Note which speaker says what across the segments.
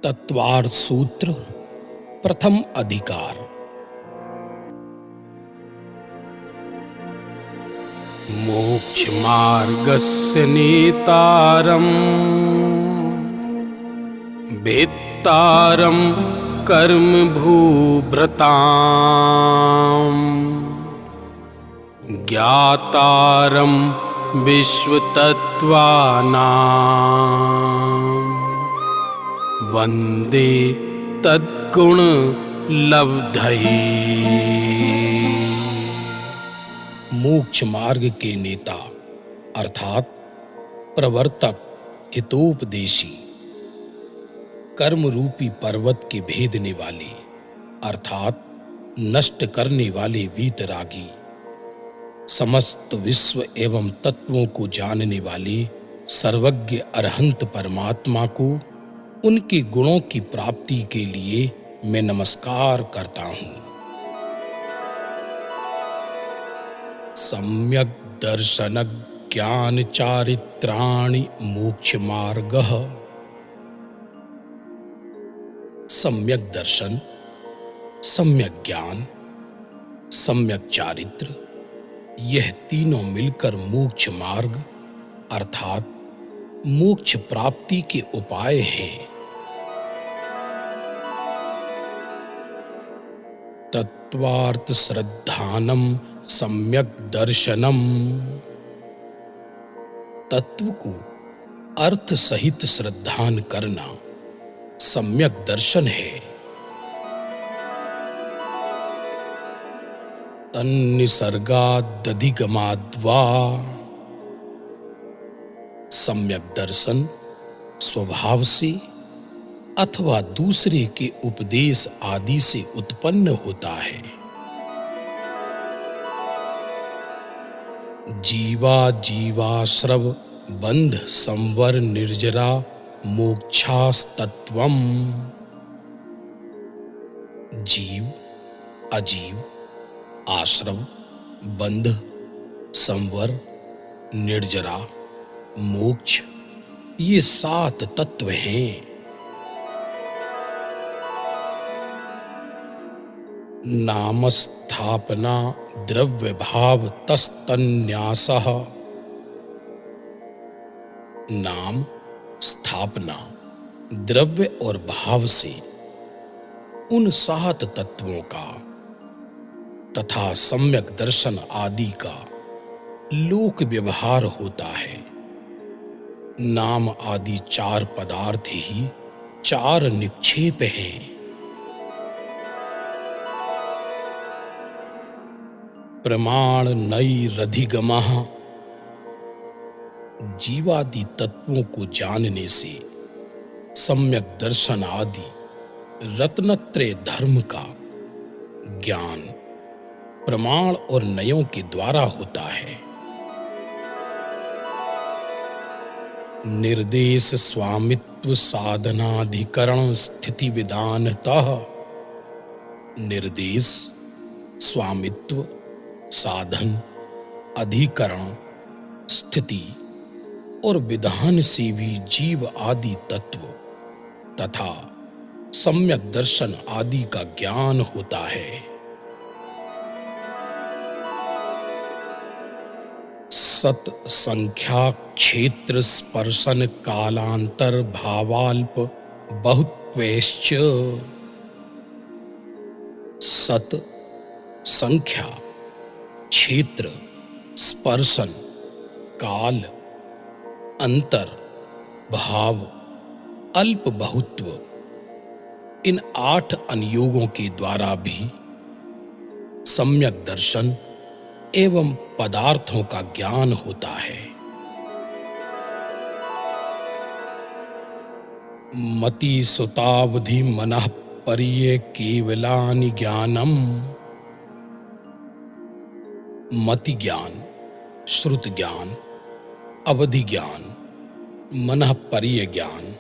Speaker 1: तत्वार्थ सूत्र प्रथम अधिकार। मोक्ष मार्गस्य नेतारम् वेत्तारं कर्म भूभृताम् ज्ञातारं विश्वतत्त्वानाम् वन्दे तद्गुण लब्धये। मोक्ष मार्ग के नेता अर्थात प्रवर्तक, हितोपदेशी, कर्म रूपी पर्वत के भेदने वाले अर्थात नष्ट करने वाले वीतरागी, समस्त विश्व एवं तत्वों को जानने वाले सर्वज्ञ अरहंत परमात्मा को उनके गुणों की प्राप्ति के लिए मैं नमस्कार करता हूँ। सम्यक दर्शन ज्ञान चारित्राणि मोक्ष मार्गः। सम्यक दर्शन, सम्यक ज्ञान, सम्यक चारित्र, यह तीनों मिलकर मोक्ष मार्ग अर्थात मोक्ष प्राप्ति के उपाय हैं। तत्वार्थ श्रद्धानम सम्यक दर्शनम। तत्व को अर्थ सहित श्रद्धान करना सम्यक दर्शन है। तन्निसर्गादधिगमाद्वा। सम्यक दर्शन स्वभाव से अथवा दूसरे के उपदेश आदि से उत्पन्न होता है। जीवा जीवाश्रव बंध संवर निर्जरा मोक्षास्तत्वम्। जीव, अजीव, आश्रव, बंध, संवर, निर्जरा, मोक्ष, ये 7 तत्व हैं। नामस्थापना द्रव्य भाव तस्तन्यासः। नाम, स्थापना, द्रव्य और भाव से उन 7 तत्वों का तथा सम्यक दर्शन आदि का लोक व्यवहार होता है। नाम आदि 4 पदार्थ ही 4 निक्षेप हैं। प्रमाण नैरधिगमः। जीवादि तत्वों को जानने से सम्यक दर्शन आदि रत्नत्रय धर्म का ज्ञान प्रमाण और नयों के द्वारा होता है। निर्देश स्वामित्व साधनाधिकरण स्थिति विधानतः। निर्देश, स्वामित्व, साधन, अधिकरण, स्थिति और विधान से भी जीव आदि तत्व तथा सम्यक दर्शन आदि का ज्ञान होता है। सत संख्या क्षेत्र स्पर्शन कालांतर भावाल्प बहुत्वेश्च। सत संख्या, क्षेत्र, स्पर्शन, काल, अंतर, भाव, अल्प बहुत्व, इन 8 अनुयोगों के द्वारा भी सम्यक दर्शन एवं पदार्थों का ज्ञान होता है। मति सुतावधि मनः पर्ये केवलानि ज्ञानम। मति ज्ञान, श्रुत ज्ञान, अवधि ज्ञान, मनः पर्य ज्ञान,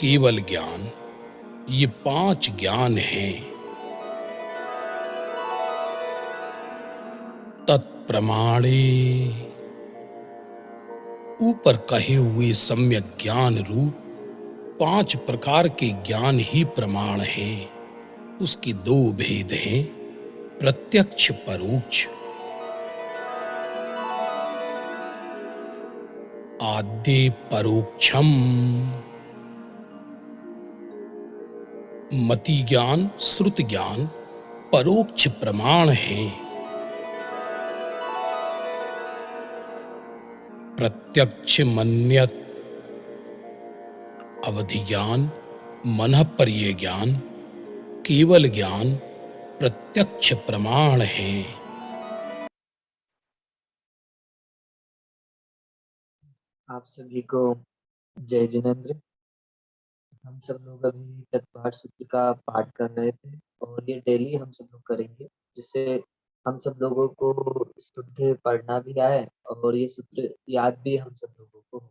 Speaker 1: केवल ज्ञान, ये 5 ज्ञान हैं। तत्प्रमाणे। ऊपर कहे हुए सम्यक ज्ञान रूप 5 प्रकार के ज्ञान ही प्रमाण है। उसके 2 भेद हैं, प्रत्यक्ष परोक्ष। आद्य परोक्षम। मति ज्ञान, श्रुत ज्ञान परोक्ष प्रमाण है। प्रत्यक्ष मन्यत। अवधि ज्ञान, मनःपर्य ज्ञान, केवल ज्ञान प्रत्यक्ष प्रमाण है।
Speaker 2: आप सभी को जय जिनेन्द्र। हम सब लोग अभी तत्पाठ सूत्र का पाठ कर रहे थे और ये डेली हम सब लोग करेंगे, जिससे हम सब लोगों को शुद्ध पढ़ना भी आए और ये सूत्र याद भी हम सब लोगों को हो।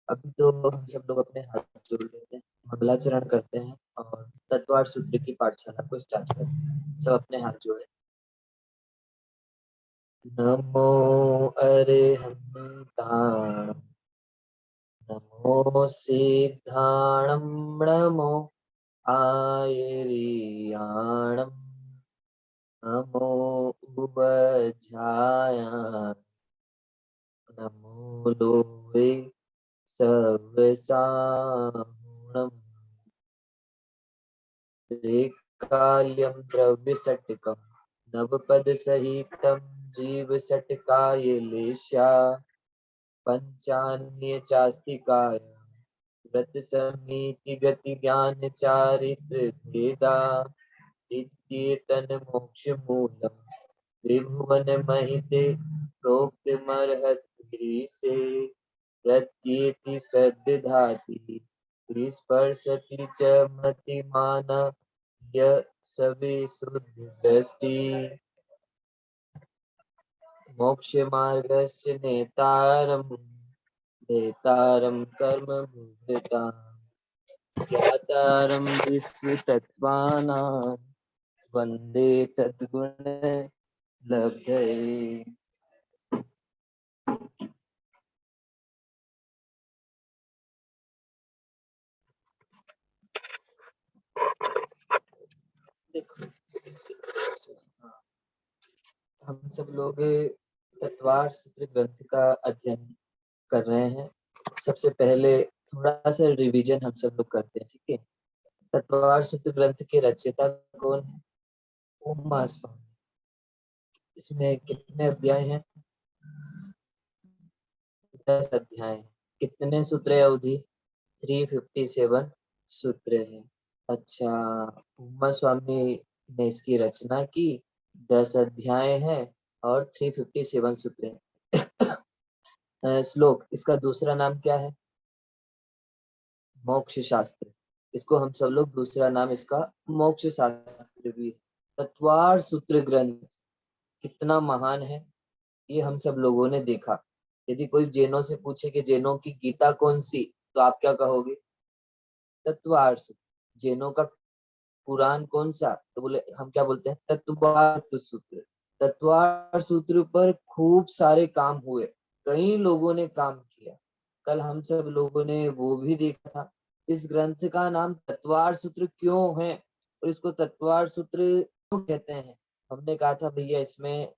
Speaker 2: अभी तो हम सब लोग अपने हाथ जोड़ लेते हैं, मंगलाचरण करते हैं और तत्पाठ सूत्र की पाठशाला को स्टार्ट करते हैं। सब अपने हाथ जोड़े। नमो अरिहन्ताणम् नमो सिद्धाणं नमो आयर्याणं नमो उपाध्यायाय नमो लोके सर्वसाहुणम् त्रिकाल्यं द्रव्यषट्कं नवपदसहितं जीवषट्कायलेशा पंचान्यचास्तिकाय व्रतसमिति गति ज्ञान चारित्र भेदा इत्येतन मोक्ष मूलम त्रिभुवन महिते प्रोक्त मर्हति से प्रत्येति श्रद्धाति स्पर्शति च मतिमान य सवे शुद्ध दृष्टि मोक्ष मार्गस्य नेतारं कर्म भूभृतां ज्ञातारं विश्वतत्त्वानां वन्दे तद्गुण लब्धये। हम सब लोग तत्वार सूत्र ग्रंथ का अध्ययन कर रहे हैं। सबसे पहले थोड़ा सा रिवीजन हम सब लोग करते हैं, ठीक है। तत्वार सूत्र ग्रंथ के रचयिता कौन है? उमा स्वामी। इसमें कितने अध्याय हैं? 10 अध्याय। कितने सूत्र है अवधि? 357 सूत्र है। अच्छा, उमा स्वामी ने इसकी रचना की, 10 अध्याय है और 357 सूत्र है। श्लोक, इसका दूसरा नाम क्या है? मोक्ष शास्त्र। इसको हम सब लोग दूसरा नाम इसका मोक्ष शास्त्र भी। तत्वार सूत्र ग्रंथ कितना महान है ये हम सब लोगों ने देखा। यदि कोई जैनों से पूछे कि जैनों की गीता कौन सी, तो आप क्या कहोगे? तत्वार सूत्र। जैनों का कुरान कौन सा, तो बोले हम क्या बोलते हैं? तत्वार्थ सूत्र। तत्वार सूत्र पर खूब सारे काम हुए, कई लोगों ने काम किया। कल हम सब लोगों ने वो भी देखा था। इस ग्रंथ का नाम तत्वार सूत्र क्यों है और इसको तत्वार सूत्र क्यों कहते हैं? हमने कहा था भैया इसमें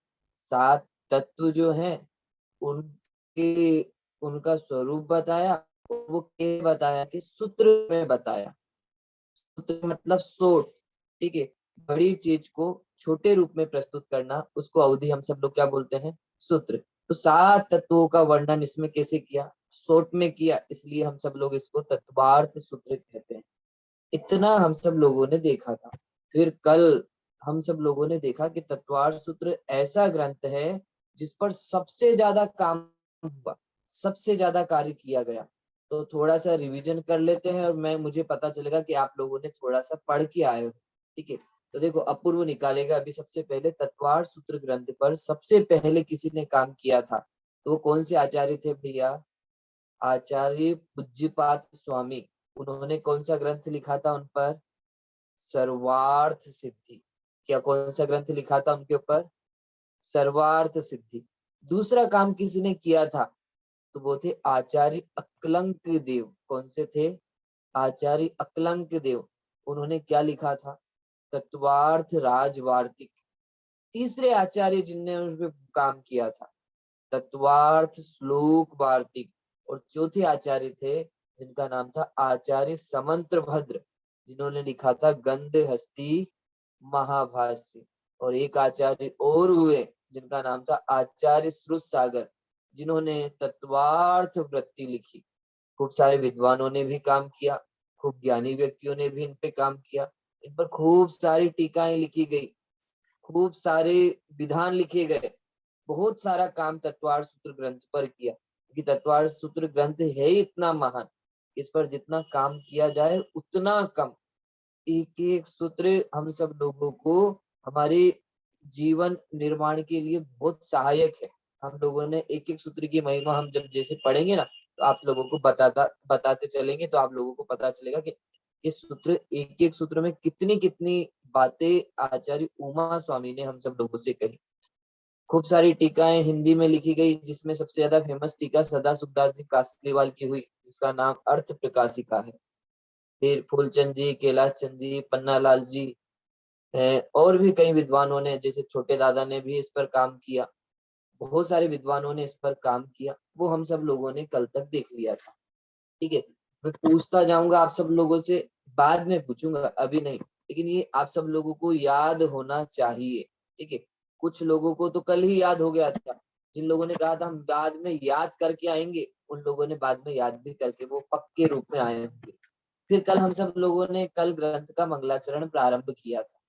Speaker 2: 7 तत्व जो हैं उनके उनका स्वरूप बताया, वो क्या बताया कि सूत्र में बताया। सूत्र मतलब सोट, ठीक है। बड़ी चीज को छोटे रूप में प्रस्तुत करना, उसको अवधि हम सब लोग क्या बोलते हैं? सूत्र। तो 7 तत्वों का वर्णन इसमें कैसे किया? शॉर्ट में किया, इसलिए हम सब लोग इसको तत्वार्थ सूत्र कहते हैं। इतना हम सब लोगों ने देखा था। फिर कल हम सब लोगों ने देखा कि तत्वार्थ सूत्र ऐसा ग्रंथ है जिस पर सबसे ज्यादा काम हुआ, सबसे ज्यादा कार्य किया गया। तो थोड़ा सा रिवीजन कर लेते हैं और मुझे पता चलेगा कि आप लोगों ने थोड़ा सा पढ़ के आए हो, ठीक है। तो देखो, अपूर्व निकालेगा अभी। सबसे पहले तत्वार्थ सूत्र ग्रंथ पर सबसे पहले किसी ने काम किया था, तो वो कौन से आचार्य थे भैया? आचार्य पूज्यपाद स्वामी। उन्होंने कौन सा ग्रंथ लिखा था उन पर? सर्वार्थ सिद्धि। क्या कौन सा ग्रंथ लिखा था उनके ऊपर? सर्वार्थ सिद्धि। दूसरा काम किसी ने किया था, तो वो थे आचार्य अक्लंक देव। कौन से थे? आचार्य अकलंक देव, उन्होंने क्या लिखा था? तत्वार्थ राजवार्तिक। तीसरे आचार्य जिनने उन पे काम किया था, तत्वार्थ श्लोक वार्तिक। और चौथे आचार्य थे जिनका नाम था आचार्य समंत्र भद्र, जिन्होंने लिखा था गंध हस्ती महाभाष्य। और एक आचार्य और हुए जिनका नाम था आचार्य श्रुत सागर, जिन्होंने तत्वार्थ वृत्ति लिखी। खूब सारे विद्वानों ने भी काम किया, खूब ज्ञानी व्यक्तियों ने भी इन पे काम किया। इन पर खूब सारी टीकाएं लिखी गई, खूब सारे विधान लिखे गए, बहुत सारा काम तत्वार सूत्र ग्रंथ पर किया, क्योंकि तत्वार सूत्र ग्रंथ है ही इतना महान, इस पर जितना काम किया जाए उतना कम। एक एक सूत्र हम सब लोगों को हमारे जीवन निर्माण के लिए बहुत सहायक है। हम लोगों ने एक एक सूत्र की महिमा हम जब जैसे पढ़ेंगे ना, तो आप लोगों को बताते चलेंगे, तो आप लोगों को पता चलेगा कि इस सूत्र, एक एक सूत्र में कितनी कितनी बातें आचार्य उमा स्वामी ने हम सब लोगों से कही। खूब सारी टीकाएं हिंदी में लिखी गई, जिसमें सबसे ज्यादा फेमस टीका सदा सुखदास जी कासलीवाल की हुई, जिसका नाम अर्थ प्रकाशिका है। फिर फूलचंद जी, कैलाश चंद जी, पन्ना लाल जी, और भी कई विद्वानों ने, जैसे छोटे दादा ने भी इस पर काम किया। बहुत सारे विद्वानों ने इस पर काम किया, वो हम सब लोगों ने कल तक देख लिया था। ठीक है, मैं पूछता जाऊंगा आप सब लोगों से, बाद में पूछूंगा, अभी नहीं, लेकिन ये आप सब लोगों को याद होना चाहिए। ठीक है, कुछ लोगों को तो कल ही याद हो गया था, जिन लोगों ने कहा था हम बाद में याद करके आएंगे, उन लोगों ने बाद में याद भी करके वो पक्के रूप में आए होंगे। फिर कल हम सब लोगों ने कल ग्रंथ का मंगलाचरण प्रारंभ किया था।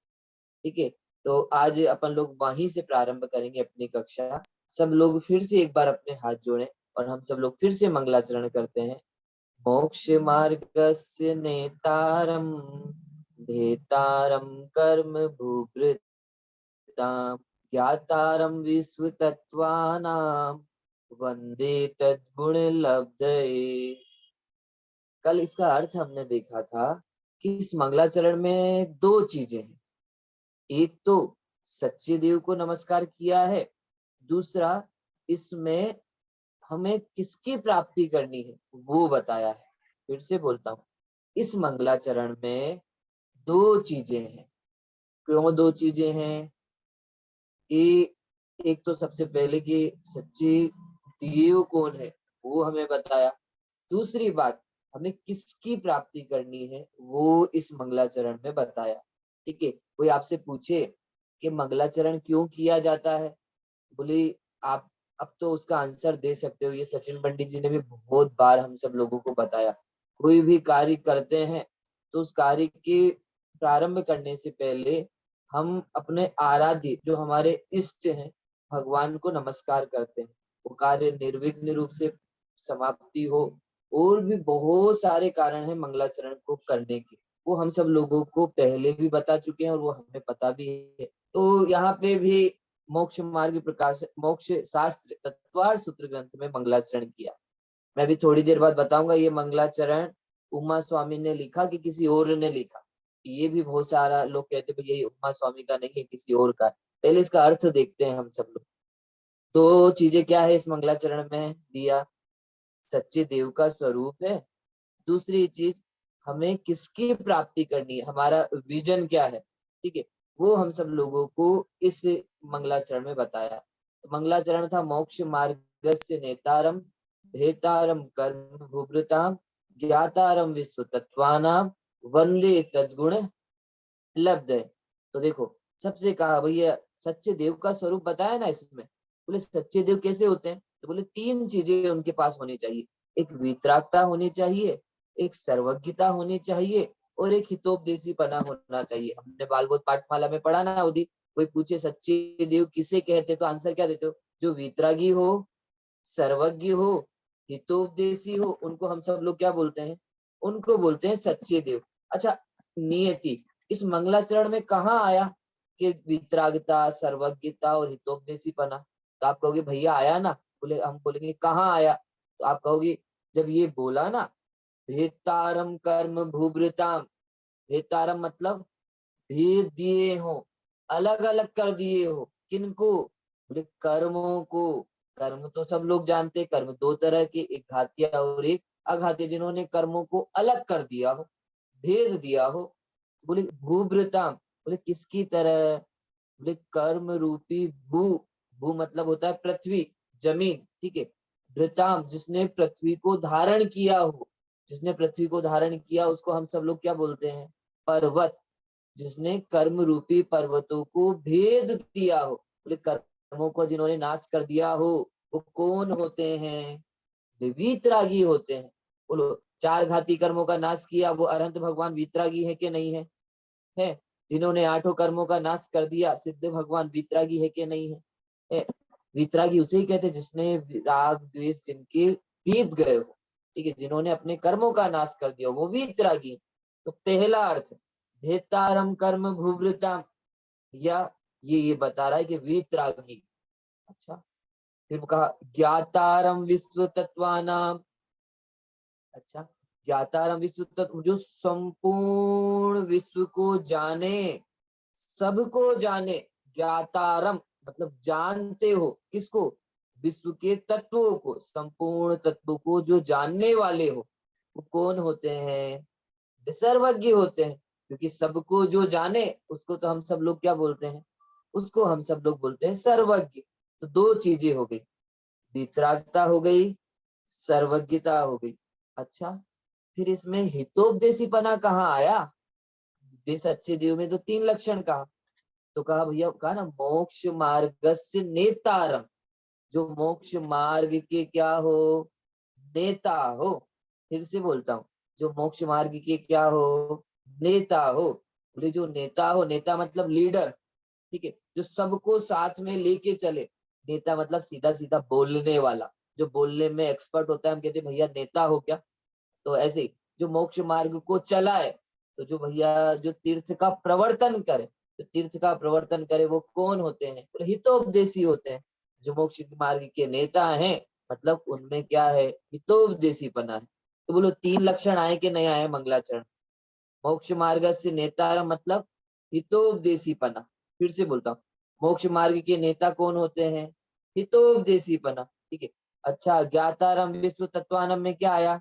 Speaker 2: ठीक है, तो आज अपन लोग वहीं से प्रारंभ करेंगे अपनी कक्षा। सब लोग फिर से एक बार अपने हाथ जोड़ें और हम सब लोग फिर से मंगलाचरण करते हैं। मोक्ष मार्गस्य नेतारम भेतारम कर्म भूभृताम ज्ञातारम विश्व तत्वानाम वंदे तद्गुण लब्धये। कल इसका अर्थ हमने देखा था कि इस मंगलाचरण में दो चीजें हैं। एक तो सच्चे देव को नमस्कार किया है, दूसरा इसमें हमें किसकी प्राप्ति करनी है वो बताया है। फिर से बोलता हूँ, इस मंगलाचरण में दो चीजें हैं। क्यों दो चीजें हैं? कि एक तो सबसे पहले कि सच्चे देव कौन है वो हमें बताया। दूसरी बात, हमें किसकी प्राप्ति करनी है वो इस मंगलाचरण में बताया। ठीक है, कोई आपसे पूछे कि मंगलाचरण क्यों किया जाता है, बोले आप अब तो उसका आंसर दे सकते हो। ये सचिन पंडित जी ने भी बहुत बार हम सब लोगों को बताया, कोई भी कार्य करते हैं तो उस कार्य के प्रारंभ करने से पहले हम अपने आराध्य जो हमारे इष्ट हैं भगवान को नमस्कार करते हैं, वो कार्य निर्विघ्न रूप से समाप्ति हो। और भी बहुत सारे कारण हैं मंगलाचरण को करने के, वो हम सब लोगों को पहले भी बता चुके हैं और वो हमें पता भी है। तो यहाँ पे भी मोक्ष मार्ग प्रकाश, मोक्ष शास्त्र तत्वार सूत्र ग्रंथ में मंगलाचरण किया। मैं भी थोड़ी देर बाद बताऊंगा ये मंगलाचरण उमा स्वामी ने लिखा कि किसी और ने लिखा। ये भी बहुत सारा लोग कहते हैं ये उमा स्वामी का नहीं है, किसी और का। पहले इसका अर्थ देखते हैं हम सब लोग। दो चीजें क्या है इस मंगलाचरण में दिया? सच्चे देव का स्वरूप है, दूसरी चीज हमें किसकी प्राप्ति करनी है, हमारा विजन क्या है। ठीक है, वो हम सब लोगों को इस मंगलाचरण में बताया। मंगलाचरण था मोक्ष मार्गस्य नेतारम भेतारम कर्म भूभृताम ज्ञातारम विश्व तत्वानाम वंदे तद्गुण लब्ध है। तो देखो, सबसे कहा भैया सच्चे देव का स्वरूप बताया ना इसमें। बोले सच्चे देव कैसे होते हैं, तो बोले तीन चीजें उनके पास होनी चाहिए। एक वितरागता होनी चाहिए, एक सर्वज्ञता होनी चाहिए, और एक हितोपदेशी पना होना चाहिए। हमने बालबोध पाठमाला में पढ़ा ना उदी, कोई पूछे सच्चे देव किसे कहते, तो आंसर क्या देते हो? जो वितरागी हो, सर्वज्ञ हो, हितोपदेशी हो, उनको हम सब लोग क्या बोलते हैं? उनको बोलते हैं सच्चे देव। अच्छा, नियति इस मंगलाचरण में कहाँ आया कि वितरागता, सर्वज्ञता और हितोपदेशी पना? तो आप कहोगे भैया आया ना, बोले हम बोलेंगे कहाँ आया, तो आप कहोगे जब ये बोला ना भेतारम कर्म भूभृताम। भेतारम मतलब भेद दिए हो, अलग अलग कर दिए हो। किनको? बोले कर्मों को। कर्म तो सब लोग जानते हैं, कर्म दो तरह के, एक घातीय और एक अघाते, जिन्होंने कर्मों को अलग कर दिया हो, भेद दिया हो। बोले भूभृताम, बोले किसकी तरह? बोले कर्म रूपी भू, भू मतलब होता है पृथ्वी, जमीन, ठीक है। भृताम, जिसने पृथ्वी को धारण किया हो, जिसने पृथ्वी को धारण किया उसको हम सब लोग क्या बोलते हैं? पर्वत। जिसने कर्म रूपी पर्वतों को भेद दिया हो, बोले कर्मों को जिन्होंने नाश कर दिया हो, वो कौन होते हैं? वे वीतरागी होते हैं। बोलो, चार घाती कर्मों का नाश किया वो अरहंत भगवान वीतरागी है कि नहीं है? है। जिन्होंने आठों कर्मों का नाश कर दिया सिद्ध भगवान वीतरागी है कि नहीं है? है। वीतरागी उसे ही कहते हैं जिसने राग द्वेष जिनके बीत गए हो, ठीक है, जिन्होंने अपने कर्मों का नाश कर दिया वो वीतरागी है। तो पहला अर्थ भेतारम कर्म भूभृताम, या ये बता रहा है कि वीतरागी। अच्छा, फिर कहा ज्ञातारम विश्व तत्वानाम। अच्छा, ज्ञातारम विश्व तत्व, जो संपूर्ण विश्व को जाने, सबको जाने। ज्ञातारम मतलब जानते हो, किसको? विश्व के तत्वों को, संपूर्ण तत्वों को जो जानने वाले हो, वो कौन होते हैं? वे सर्वज्ञ होते हैं। क्योंकि सबको जो जाने उसको तो हम सब लोग क्या बोलते हैं? उसको हम सब लोग बोलते हैं सर्वज्ञ। तो दो चीजें हो गई, वितरागता हो गई, सर्वज्ञता हो गई। अच्छा, फिर इसमें हितोपदेशीपना कहाँ आया? देश अच्छे देव में तो तीन लक्षण कहा, तो कहा भैया, कहा ना मोक्ष मार्गस्य नेतारम, जो मोक्ष मार्ग के क्या हो? नेता हो। फिर से बोलता हूँ, जो मोक्ष मार्ग के क्या हो? नेता हो। बोले जो नेता हो, नेता मतलब लीडर, ठीक है, जो सबको साथ में लेके चले। नेता मतलब सीधा सीधा बोलने वाला, जो बोलने में एक्सपर्ट होता है, हम कहते हैं भैया नेता हो क्या। तो ऐसे ही जो मोक्ष मार्ग को चलाए, तो जो भैया जो तीर्थ का प्रवर्तन करे, जो तीर्थ का प्रवर्तन करे वो कौन होते हैं? बोले हितोपदेशी होते हैं। जो मोक्ष मार्ग के नेता हैं, मतलब उनमें क्या है? हितोपदेशीपना है। तो बोलो तीन लक्षण आए कि नहीं आए मंगलाचरण? मोक्ष मार्ग से नेता मतलब हितोपदेशीपना। फिर से बोलता हूँ, मोक्ष मार्ग के नेता कौन होते हैं? हितोपदेशीपना, ठीक है। अच्छा, ज्ञातारम विश्व तत्वानम में क्या आया?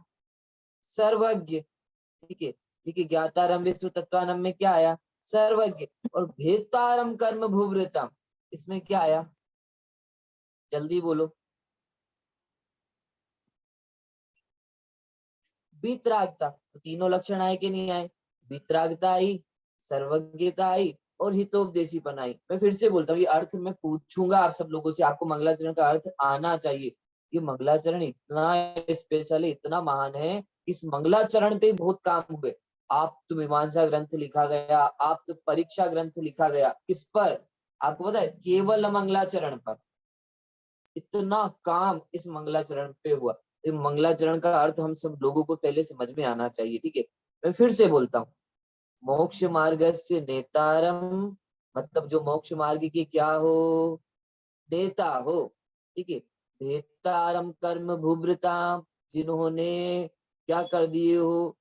Speaker 2: सर्वज्ञ, ठीक है, ठीक है। ज्ञातारम विश्व तत्वानम में क्या आया? सर्वज्ञ। और भेदतारम कर्म भूवृतम, इसमें क्या आया? जल्दी बोलो। वितरागता। तो तीनों लक्षण आए कि नहीं आए? वितरागता आई, सर्वज्ञता आई, और हितोपदेशीपना आई। मैं फिर से बोलता हूँ, ये अर्थ मैं पूछूंगा आप सब लोगों से, आपको मंगलाचरण का अर्थ आना चाहिए। ये मंगलाचरण इतना स्पेशल है, इतना महान है, इस मंगलाचरण पे बहुत काम हुए। आप्त मीमांसा ग्रंथ लिखा गया, आप्त परीक्षा ग्रंथ लिखा गया, किस पर? आपको पता है? केवल मंगलाचरण पर। इतना काम इस मंगलाचरण पे हुआ। तो मंगलाचरण का अर्थ हम सब लोगों को पहले समझ में आना चाहिए, ठीक है। मैं फिर से बोलता हूँ, मोक्ष मार्गस्य नेतारम मतलब जो मोक्ष मार्ग की क्या हो? नेता हो, ठीक है। भेतारम कर्म भूभृता, जिन्होंने क्या कर दिए हो?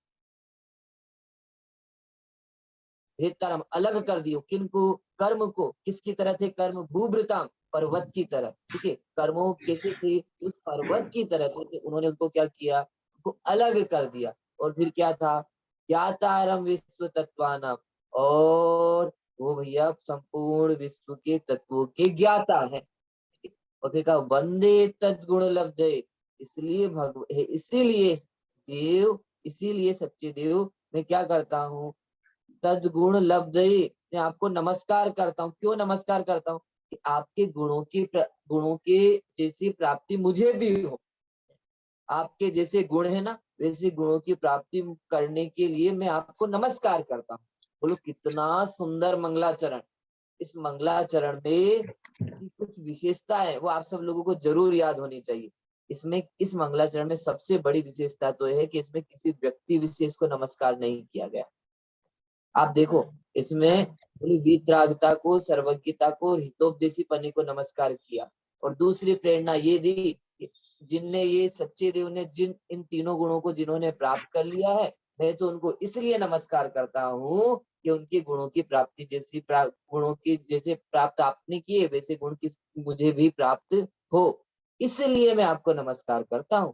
Speaker 2: भेतारम अलग कर दियो, किनको? कर्म को। किसकी तरह थे कर्म? भूभृताम पर्वत की तरह, ठीक है। कर्मों कैसे थे? उस पर्वत की तरह थे, तो उन्होंने उनको क्या किया? उनको अलग कर दिया। और फिर क्या था? ज्ञातारम विश्व तत्वानाम, और वो भैया संपूर्ण विश्व के तत्वों के ज्ञाता है। और फिर कहा वंदे तद्गुण लब्धे, इसलिए इसीलिए देव, इसीलिए सच्चे देव मैं क्या करता हूँ? तद्गुण लब्धे, मैं आपको नमस्कार करता हूँ। क्यों नमस्कार करता हूँ? कि आपके गुणों के जैसी प्राप्ति मुझे भी हो। आपके जैसे गुण है ना, वैसे गुणों की प्राप्ति करने के लिए मैं आपको नमस्कार करता हूँ। बोलो कितना सुंदर मंगलाचरण। इस मंगलाचरण में कुछ विशेषता है, वो आप सब लोगों को जरूर याद होनी चाहिए। इसमें इस मंगलाचरण में सबसे बड़ी विशेषता तो यह है कि इसमें किसी व्यक्ति विशेष को नमस्कार नहीं किया गया। आप देखो, इसमें पूरी वीतरागता को, सर्वज्ञता को और हितोपदेशी पने को नमस्कार किया। और दूसरी प्रेरणा ये दी कि जिनने ये सच्चे देव ने जिन इन तीनों गुणों को जिन्होंने प्राप्त कर लिया है, मैं तो उनको इसलिए नमस्कार करता हूँ कि उनके गुणों की प्राप्ति जैसी गुणों की जैसे प्राप्त आपने किए, वैसे गुण की मुझे भी प्राप्त हो, इसलिए मैं आपको नमस्कार करता हूँ।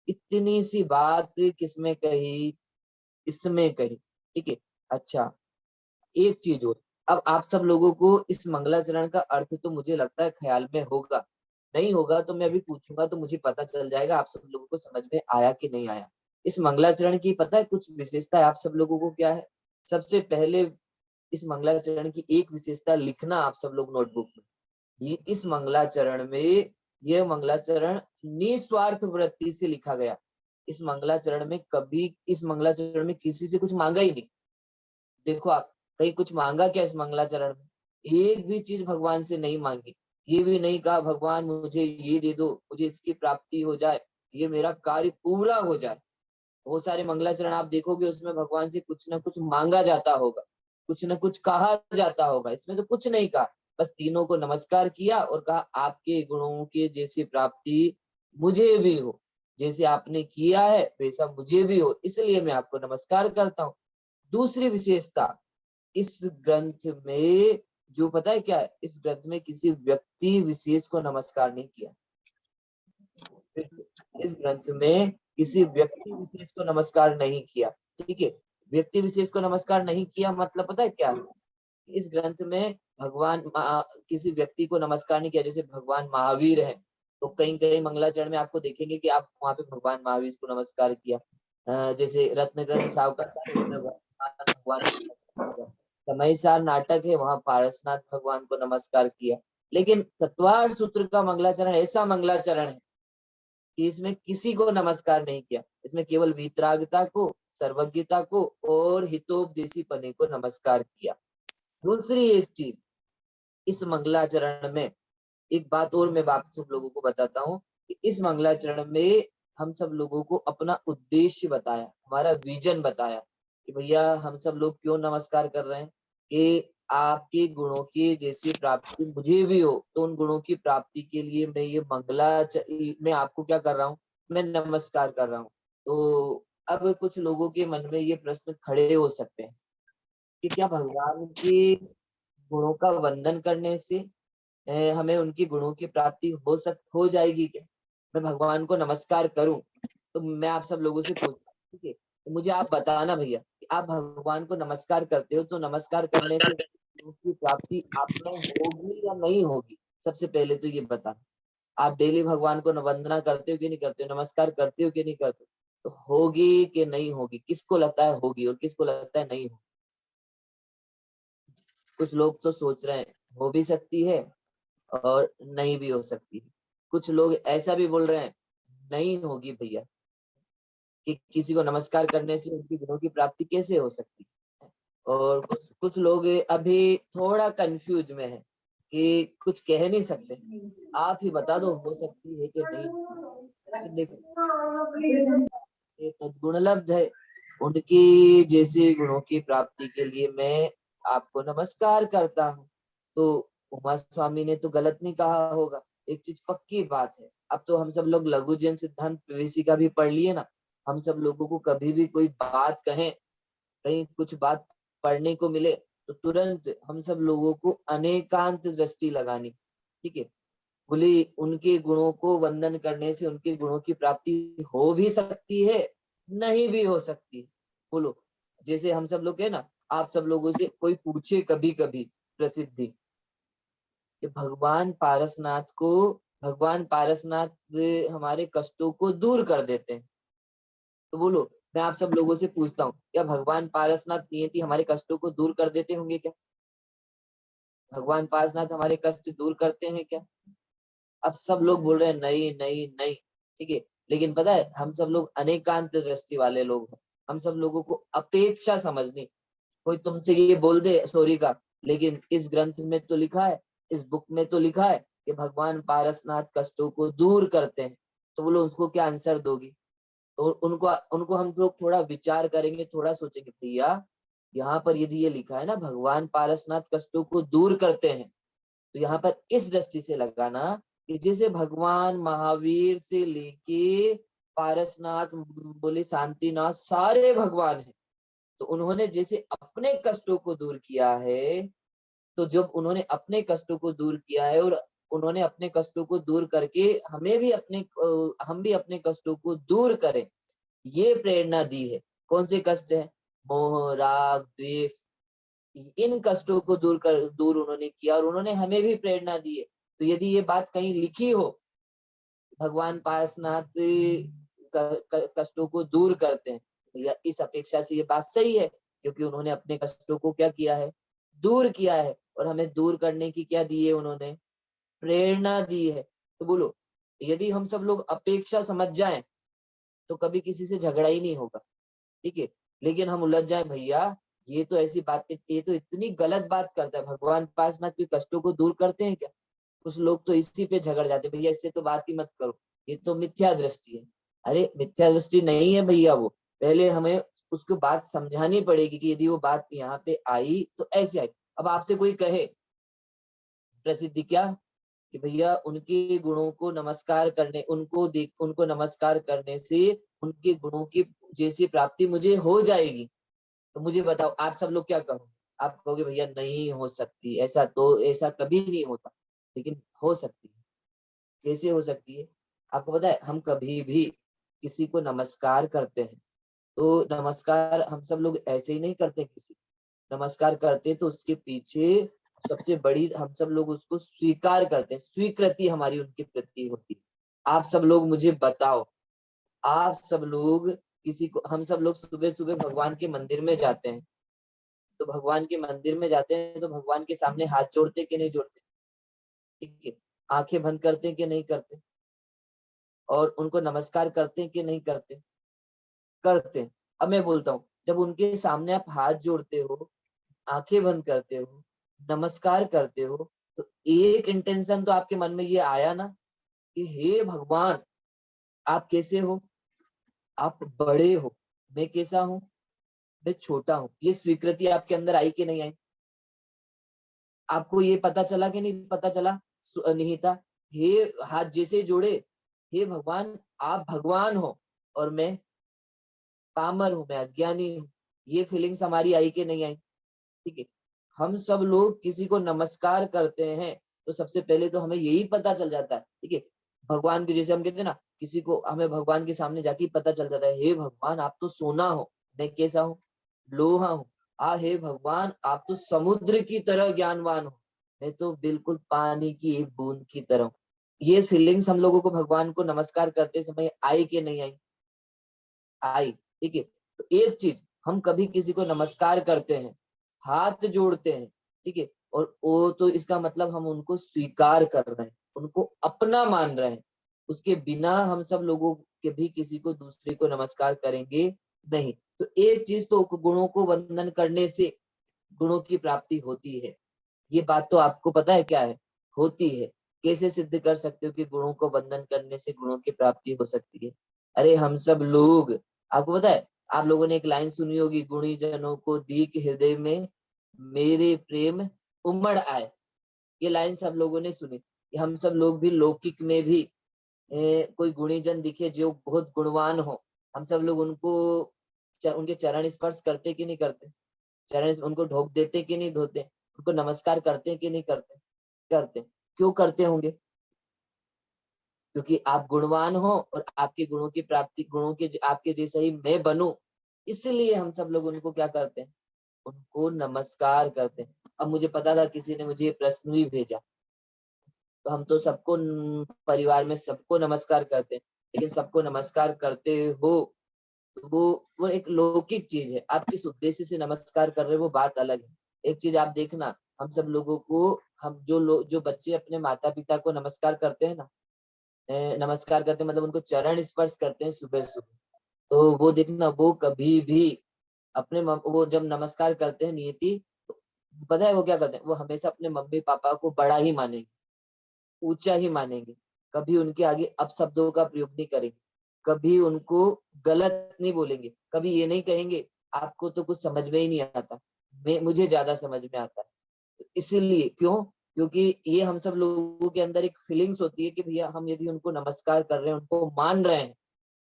Speaker 2: इतनी सी बात किसमें कही, इसमें कही। ठीक है। अच्छा, एक चीज और, अब आप सब लोगों को इस मंगलाचरण का अर्थ तो मुझे लगता है ख्याल में होगा, नहीं होगा तो मैं अभी पूछूंगा तो मुझे पता चल जाएगा आप सब लोगों को समझ में आया कि नहीं आया। इस मंगलाचरण की पता है कुछ विशेषता है आप सब लोगों को क्या है? सबसे पहले इस मंगलाचरण की एक विशेषता लिखना आप सब लोग नोटबुक में। ये इस मंगलाचरण में, यह मंगलाचरण निस्वार्थ वृत्ति से लिखा गया। इस मंगलाचरण में कभी, इस मंगलाचरण में किसी से कुछ मांगा ही नहीं। देखो आप, कहीं कुछ मांगा क्या इस मंगलाचरण में? एक भी चीज भगवान से नहीं मांगी। ये भी नहीं कहा भगवान मुझे ये दे दो, मुझे इसकी प्राप्ति हो जाए, ये मेरा कार्य पूरा हो जाए। बहुत सारे मंगलाचरण आप देखोगे उसमें भगवान से कुछ ना कुछ मांगा जाता होगा, कुछ ना कुछ कहा जाता होगा। इसमें तो कुछ नहीं कहा, बस तीनों को नमस्कार किया और कहा आपके गुणों के जैसी प्राप्ति मुझे भी हो, जैसे आपने किया है वैसा मुझे भी हो, इसलिए मैं आपको नमस्कार करता हूँ। दूसरी विशेषता इस ग्रंथ में, जो पता है क्या है, इस ग्रंथ में किसी व्यक्ति विशेष को नमस्कार नहीं किया। इस ग्रंथ में किसी व्यक्ति विशेष को नमस्कार नहीं किया। ठीक है। व्यक्ति विशेष को नमस्कार नहीं किया मतलब पता है क्या है? इस ग्रंथ में किसी व्यक्ति को नमस्कार नहीं किया। जैसे भगवान महावीर है तो कहीं कहीं मंगलाचरण में आपको देखेंगे कि आप वहां पे भगवान महावीर को नमस्कार किया। जैसे रत्न ग्रंथ सावका सार, उसमें भगवान को नमस्कार किया। समय सार नाटक है, वहां पारसनाथ भगवान को नमस्कार किया। लेकिन तत्वार सूत्र का मंगलाचरण ऐसा मंगलाचरण है कि इसमें किसी को नमस्कार नहीं किया। इसमें केवल वीतरागता को, सर्वज्ञता को और हितोपदेशी पने को नमस्कार किया। दूसरी एक चीज, इस मंगलाचरण में एक बात और मैं आप सब लोगों को बताता हूँ कि इस मंगलाचरण में हम सब लोगों को अपना उद्देश्य बताया, हमारा विजन बताया कि भैया हम सब लोग क्यों नमस्कार कर रहे हैं, कि आपके गुणों की जैसी प्राप्ति मुझे भी हो, तो उन गुणों की प्राप्ति के लिए मैं ये मैं आपको क्या कर रहा हूँ, मैं नमस्कार कर रहा हूँ। तो अब कुछ लोगों के मन में ये प्रश्न खड़े हो सकते हैं कि क्या भगवान के गुणों का वंदन करने से हमें उनकी गुणों की प्राप्ति हो जाएगी क्या? मैं भगवान को नमस्कार करूं तो मैं आप सब लोगों से पूछता हूं, ठीक है, तो मुझे आप बताना भैया कि आप भगवान को नमस्कार करते हो तो नमस्कार करने से गुणों की प्राप्ति आप में होगी या नहीं होगी? सबसे पहले तो ये बताना। आप डेली भगवान को वंदना करते हो कि नहीं करते हो, नमस्कार करते हो कि नहीं करते हो? तो होगी कि नहीं होगी? किसको लगता है होगी और किसको लगता है नहीं होगी? कुछ लोग तो सोच रहे हैं हो भी सकती है और नहीं भी हो सकती है। कुछ लोग ऐसा भी बोल रहे हैं नहीं होगी भैया, कि किसी को नमस्कार करने से उनकी गुणों की प्राप्ति कैसे हो सकती है। और कुछ कुछ लोग अभी थोड़ा कंफ्यूज में है कि कुछ कह नहीं सकते। आप ही बता दो हो सकती है कि नहीं। लेकिन देखो, ये तद्गुण लब्ध है, उनकी जैसे गुणों की प्राप्ति के लिए मैं आपको नमस्कार करता हूँ। तो उमा स्वामी ने तो गलत नहीं कहा होगा, एक चीज पक्की बात है। अब तो हम सब लोग लघुजन सिद्धांत प्रवेशी का भी पढ़ लिए ना। हम सब लोगों को कभी भी कोई बात कहें, कहीं कुछ बात पढ़ने को मिले तो तुरंत हम सब लोगों को अनेकांत दृष्टि लगानी। ठीक है। बोली उनके गुणों को वंदन करने से उनके गुणों की प्राप्ति हो भी सकती है, नहीं भी हो सकती। बोलो, जैसे हम सब लोग है ना, आप सब लोगों से कोई पूछे कभी कभी प्रसिद्धि कि भगवान पारसनाथ हमारे कष्टों को दूर कर देते हैं। तो बोलो, मैं आप सब लोगों से पूछता हूँ, क्या भगवान पारसनाथ नियति हमारे कष्टों को दूर कर देते होंगे क्या? भगवान पारसनाथ हमारे कष्ट दूर करते हैं क्या? अब सब लोग बोल रहे हैं नहीं नहीं नहीं। ठीक है। लेकिन पता है हम सब लोग अनेकांत दृष्टि वाले लोग हैं। हम सब लोगों को अपेक्षा समझनी। कोई तुमसे ये बोल दे सॉरी का, लेकिन इस ग्रंथ में तो लिखा है, इस बुक में तो लिखा है कि भगवान पारसनाथ कष्टों को दूर करते हैं, तो बोलो उसको क्या आंसर दोगी? तो उनको उनको हम लोग थोड़ा विचार करेंगे, थोड़ा सोचेंगे भैया यहाँ पर यदि ये लिखा है ना भगवान पारसनाथ कष्टों को दूर करते हैं, तो यहाँ पर इस दृष्टि से लगाना कि जैसे भगवान महावीर से लेके पारसनाथ, बोले शांतिनाथ, सारे भगवान हैं। तो उन्होंने जैसे अपने कष्टों को दूर किया है, तो जब उन्होंने अपने कष्टों को दूर किया है और उन्होंने अपने कष्टों को दूर करके हम भी अपने कष्टों को दूर करें, ये प्रेरणा दी है। कौन से कष्ट है? मोह, राग, द्वेष, इन कष्टों को दूर उन्होंने किया और उन्होंने हमें भी प्रेरणा दी है। तो यदि ये बात कहीं लिखी हो, भगवान पार्श्वनाथ कष्टों को दूर करते हैं, तो या इस अपेक्षा से ये बात सही है, क्योंकि उन्होंने अपने कष्टों को क्या किया है? दूर किया है। और हमें दूर करने की क्या दी है उन्होंने? प्रेरणा दी है। तो बोलो, यदि हम सब लोग अपेक्षा समझ जाएं तो कभी किसी से झगड़ा ही नहीं होगा, ठीक है। लेकिन हम उलझ जाए, भैया ये तो ऐसी बात, ये तो इतनी गलत बात करता है, भगवान पार्श्वनाथ के कष्टों को दूर करते हैं क्या? कुछ लोग तो इसी पे झगड़ जाते हैं, भैया इससे तो बात ही मत करो, ये तो मिथ्या दृष्टि है। अरे मिथ्या दृष्टि नहीं है भैया, वो पहले हमें उसको बात समझानी पड़ेगी कि यदि वो बात यहाँ पे आई तो ऐसे आई। अब आपसे कोई कहे प्रसिद्धि क्या, कि भैया उनके गुणों को नमस्कार करने, उनको नमस्कार करने से उनके गुणों की जैसी प्राप्ति मुझे हो जाएगी, तो मुझे बताओ आप सब लोग क्या कहोगे? आप कहोगे भैया नहीं हो सकती, ऐसा कभी नहीं होता। लेकिन हो सकती है। कैसे हो सकती है? आपको पता है, हम कभी भी किसी को नमस्कार करते हैं तो नमस्कार हम सब लोग ऐसे ही नहीं करते, किसी नमस्कार करते तो उसके पीछे सबसे बड़ी, हम सब लोग उसको स्वीकार करते हैं, स्वीकृति हमारी उनके प्रति होती है। आप सब लोग मुझे बताओ, आप सब लोग किसी को, हम सब लोग सुबह सुबह भगवान के मंदिर में जाते हैं, तो भगवान के मंदिर में जाते हैं तो भगवान के सामने हाथ जोड़ते कि नहीं जोड़ते? ठीक है। आंखें बंद करते कि नहीं करते? और उनको नमस्कार करते कि नहीं करते? करते हैं। अब मैं बोलता हूँ, जब उनके सामने आप हाथ जोड़ते हो, आंखें बंद करते हो, नमस्कार करते हो, तो एक इंटेंशन तो आपके मन में ये आया ना कि हे भगवान, आप कैसे हो? आप बड़े हो, मैं कैसा हूँ? मैं छोटा हूँ। ये स्वीकृति आपके अंदर आई कि नहीं आई? आपको ये पता चला कि नहीं पता चला? निहिता, हे हाथ जैसे जोड़े, हे भगवान, आप भगवान हो और मैं पामर हूँ, मैं अज्ञानी हूँ। ये फीलिंग्स हमारी आई कि नहीं आई? ठीक है। हम सब लोग किसी को नमस्कार करते हैं तो सबसे पहले तो हमें यही पता चल जाता है, ठीक है। भगवान को जैसे हम कहते हैं ना, किसी को हमें भगवान के सामने जाके पता चल जाता है, हे भगवान आप तो सोना हो, मैं कैसा हूँ? लोहा हूँ। हे भगवान आप तो समुद्र की तरह ज्ञानवान हो, मैं तो बिल्कुल पानी की एक बूंद की तरह हूँ। ये फीलिंग्स हम लोगों को भगवान को नमस्कार करते समय आई कि नहीं आई? आई, ठीक है। तो एक चीज, हम कभी किसी को नमस्कार करते हैं, हाथ जोड़ते हैं, ठीक है, और वो तो इसका मतलब हम उनको स्वीकार कर रहे हैं, उनको अपना मान रहे हैं। उसके बिना हम सब लोगों के भी किसी को, दूसरे को नमस्कार करेंगे नहीं। तो एक चीज तो, गुणों को वंदन करने से गुणों की प्राप्ति होती है। ये बात तो आपको पता है क्या है? होती है। कैसे सिद्ध कर सकते हो कि गुणों को वंदन करने से गुणों की प्राप्ति हो सकती है? अरे हम सब लोग, आपको पता है, आप लोगों ने एक लाइन सुनी होगी, गुणी जनों को दीख हृदय में मेरे प्रेम उमड़ आए। ये लाइन सब लोगों ने सुनी कि हम सब लोग भी लौकिक में भी कोई गुणी जन दिखे जो बहुत गुणवान हो, हम सब लोग उनके चरण स्पर्श करते कि नहीं करते? चरण उनको ढोक देते कि नहीं धोते? उनको नमस्कार करते कि नहीं करते? करते। क्यों करते होंगे? क्योंकि आप गुणवान हो और आपके गुणों की प्राप्ति, आपके जैसा ही मैं बनूं, इसलिए हम सब लोग उनको क्या करते हैं? उनको नमस्कार करते हैं। अब मुझे पता था किसी ने मुझे ये प्रश्न भी भेजा, तो हम तो सबको परिवार में सबको नमस्कार करते हैं, लेकिन सबको नमस्कार करते हो तो वो एक लौकिक चीज है। आप किस उद्देश्य से नमस्कार कर रहे हो वो बात अलग है। एक चीज आप देखना, हम सब लोगों को, हम जो बच्चे अपने माता पिता को नमस्कार करते हैं ना, नमस्कार करते हैं मतलब उनको चरण स्पर्श करते हैं सुबह सुबह, तो वो देखना, वो कभी भी वो जब नमस्कार करते हैं नियति, तो पता है वो क्या करते हैं? वो हमेशा अपने मम्मी पापा को बड़ा ही मानेंगे, ऊंचा ही मानेंगे। कभी उनके आगे अपशब्दों का प्रयोग नहीं करेंगे, कभी उनको गलत नहीं बोलेंगे, कभी ये नहीं कहेंगे आपको तो कुछ समझ में ही नहीं आता, मुझे ज्यादा समझ में आता है। तो इसीलिए क्यों? क्योंकि ये हम सब लोगों के अंदर एक फीलिंग्स होती है कि भैया हम यदि उनको नमस्कार कर रहे हैं, उनको मान रहे हैं,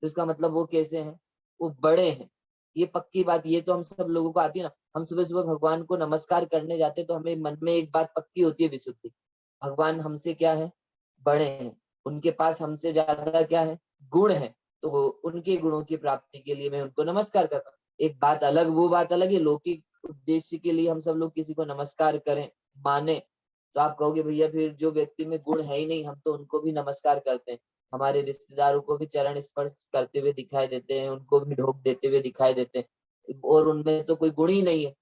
Speaker 2: तो इसका मतलब वो कैसे हैं? वो बड़े हैं। ये पक्की बात, ये तो हम सब लोगों को आती है ना। हम सुबह सुबह भगवान को नमस्कार करने जाते हैं तो हमें मन में एक बात पक्की होती है, विशुद्धि। भगवान हमसे क्या है, बड़े हैं, उनके पास हमसे ज्यादा क्या है, गुण है, तो उनके गुणों की प्राप्ति के लिए मैं उनको नमस्कार करता हूँ। एक बात अलग, वो बात अलग है, लौकिक उद्देश्य के लिए हम सब लोग किसी को नमस्कार करें, माने, तो आप कहोगे भैया फिर जो व्यक्ति में गुण है ही नहीं, हम तो उनको भी नमस्कार करते हैं, हमारे रिश्तेदारों को भी चरण स्पर्श करते हुए दिखाई देते हैं, उनको भी ढोक देते हुए दिखाई देते हैं, और उनमें तो कोई गुण ही नहीं है,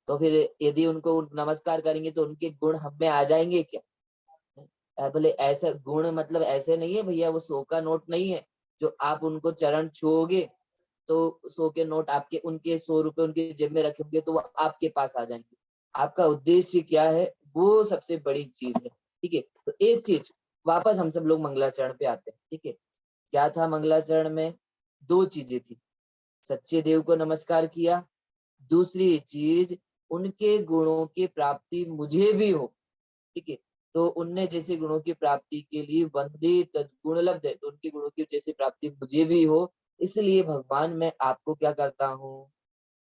Speaker 2: तो फिर यदि उनको नमस्कार करेंगे तो उनके गुण हम में आ जाएंगे क्या? बोले ऐसा गुण मतलब ऐसे नहीं है भैया, वो 100 का नोट नहीं है, जो आप उनको चरण छुओगे तो 100 के नोट आपके, उनके 100 रुपए उनके जेब में रखेंगे तो वो आपके पास आ जाएंगे। आपका उद्देश्य क्या है, वो सबसे बड़ी चीज है। ठीक है, तो एक चीज, वापस हम सब लोग मंगलाचरण पे आते हैं। ठीक है, क्या था मंगलाचरण में? दो चीजें थी, सच्चे देव को नमस्कार किया, दूसरी चीज उनके गुणों की प्राप्ति मुझे भी हो। ठीक है, तो उनने जैसे गुणों की प्राप्ति के लिए वंदे तद्गुण लब्ध है, तो उनके गुणों की जैसी प्राप्ति मुझे भी हो, इसलिए भगवान मैं आपको क्या करता हूँ,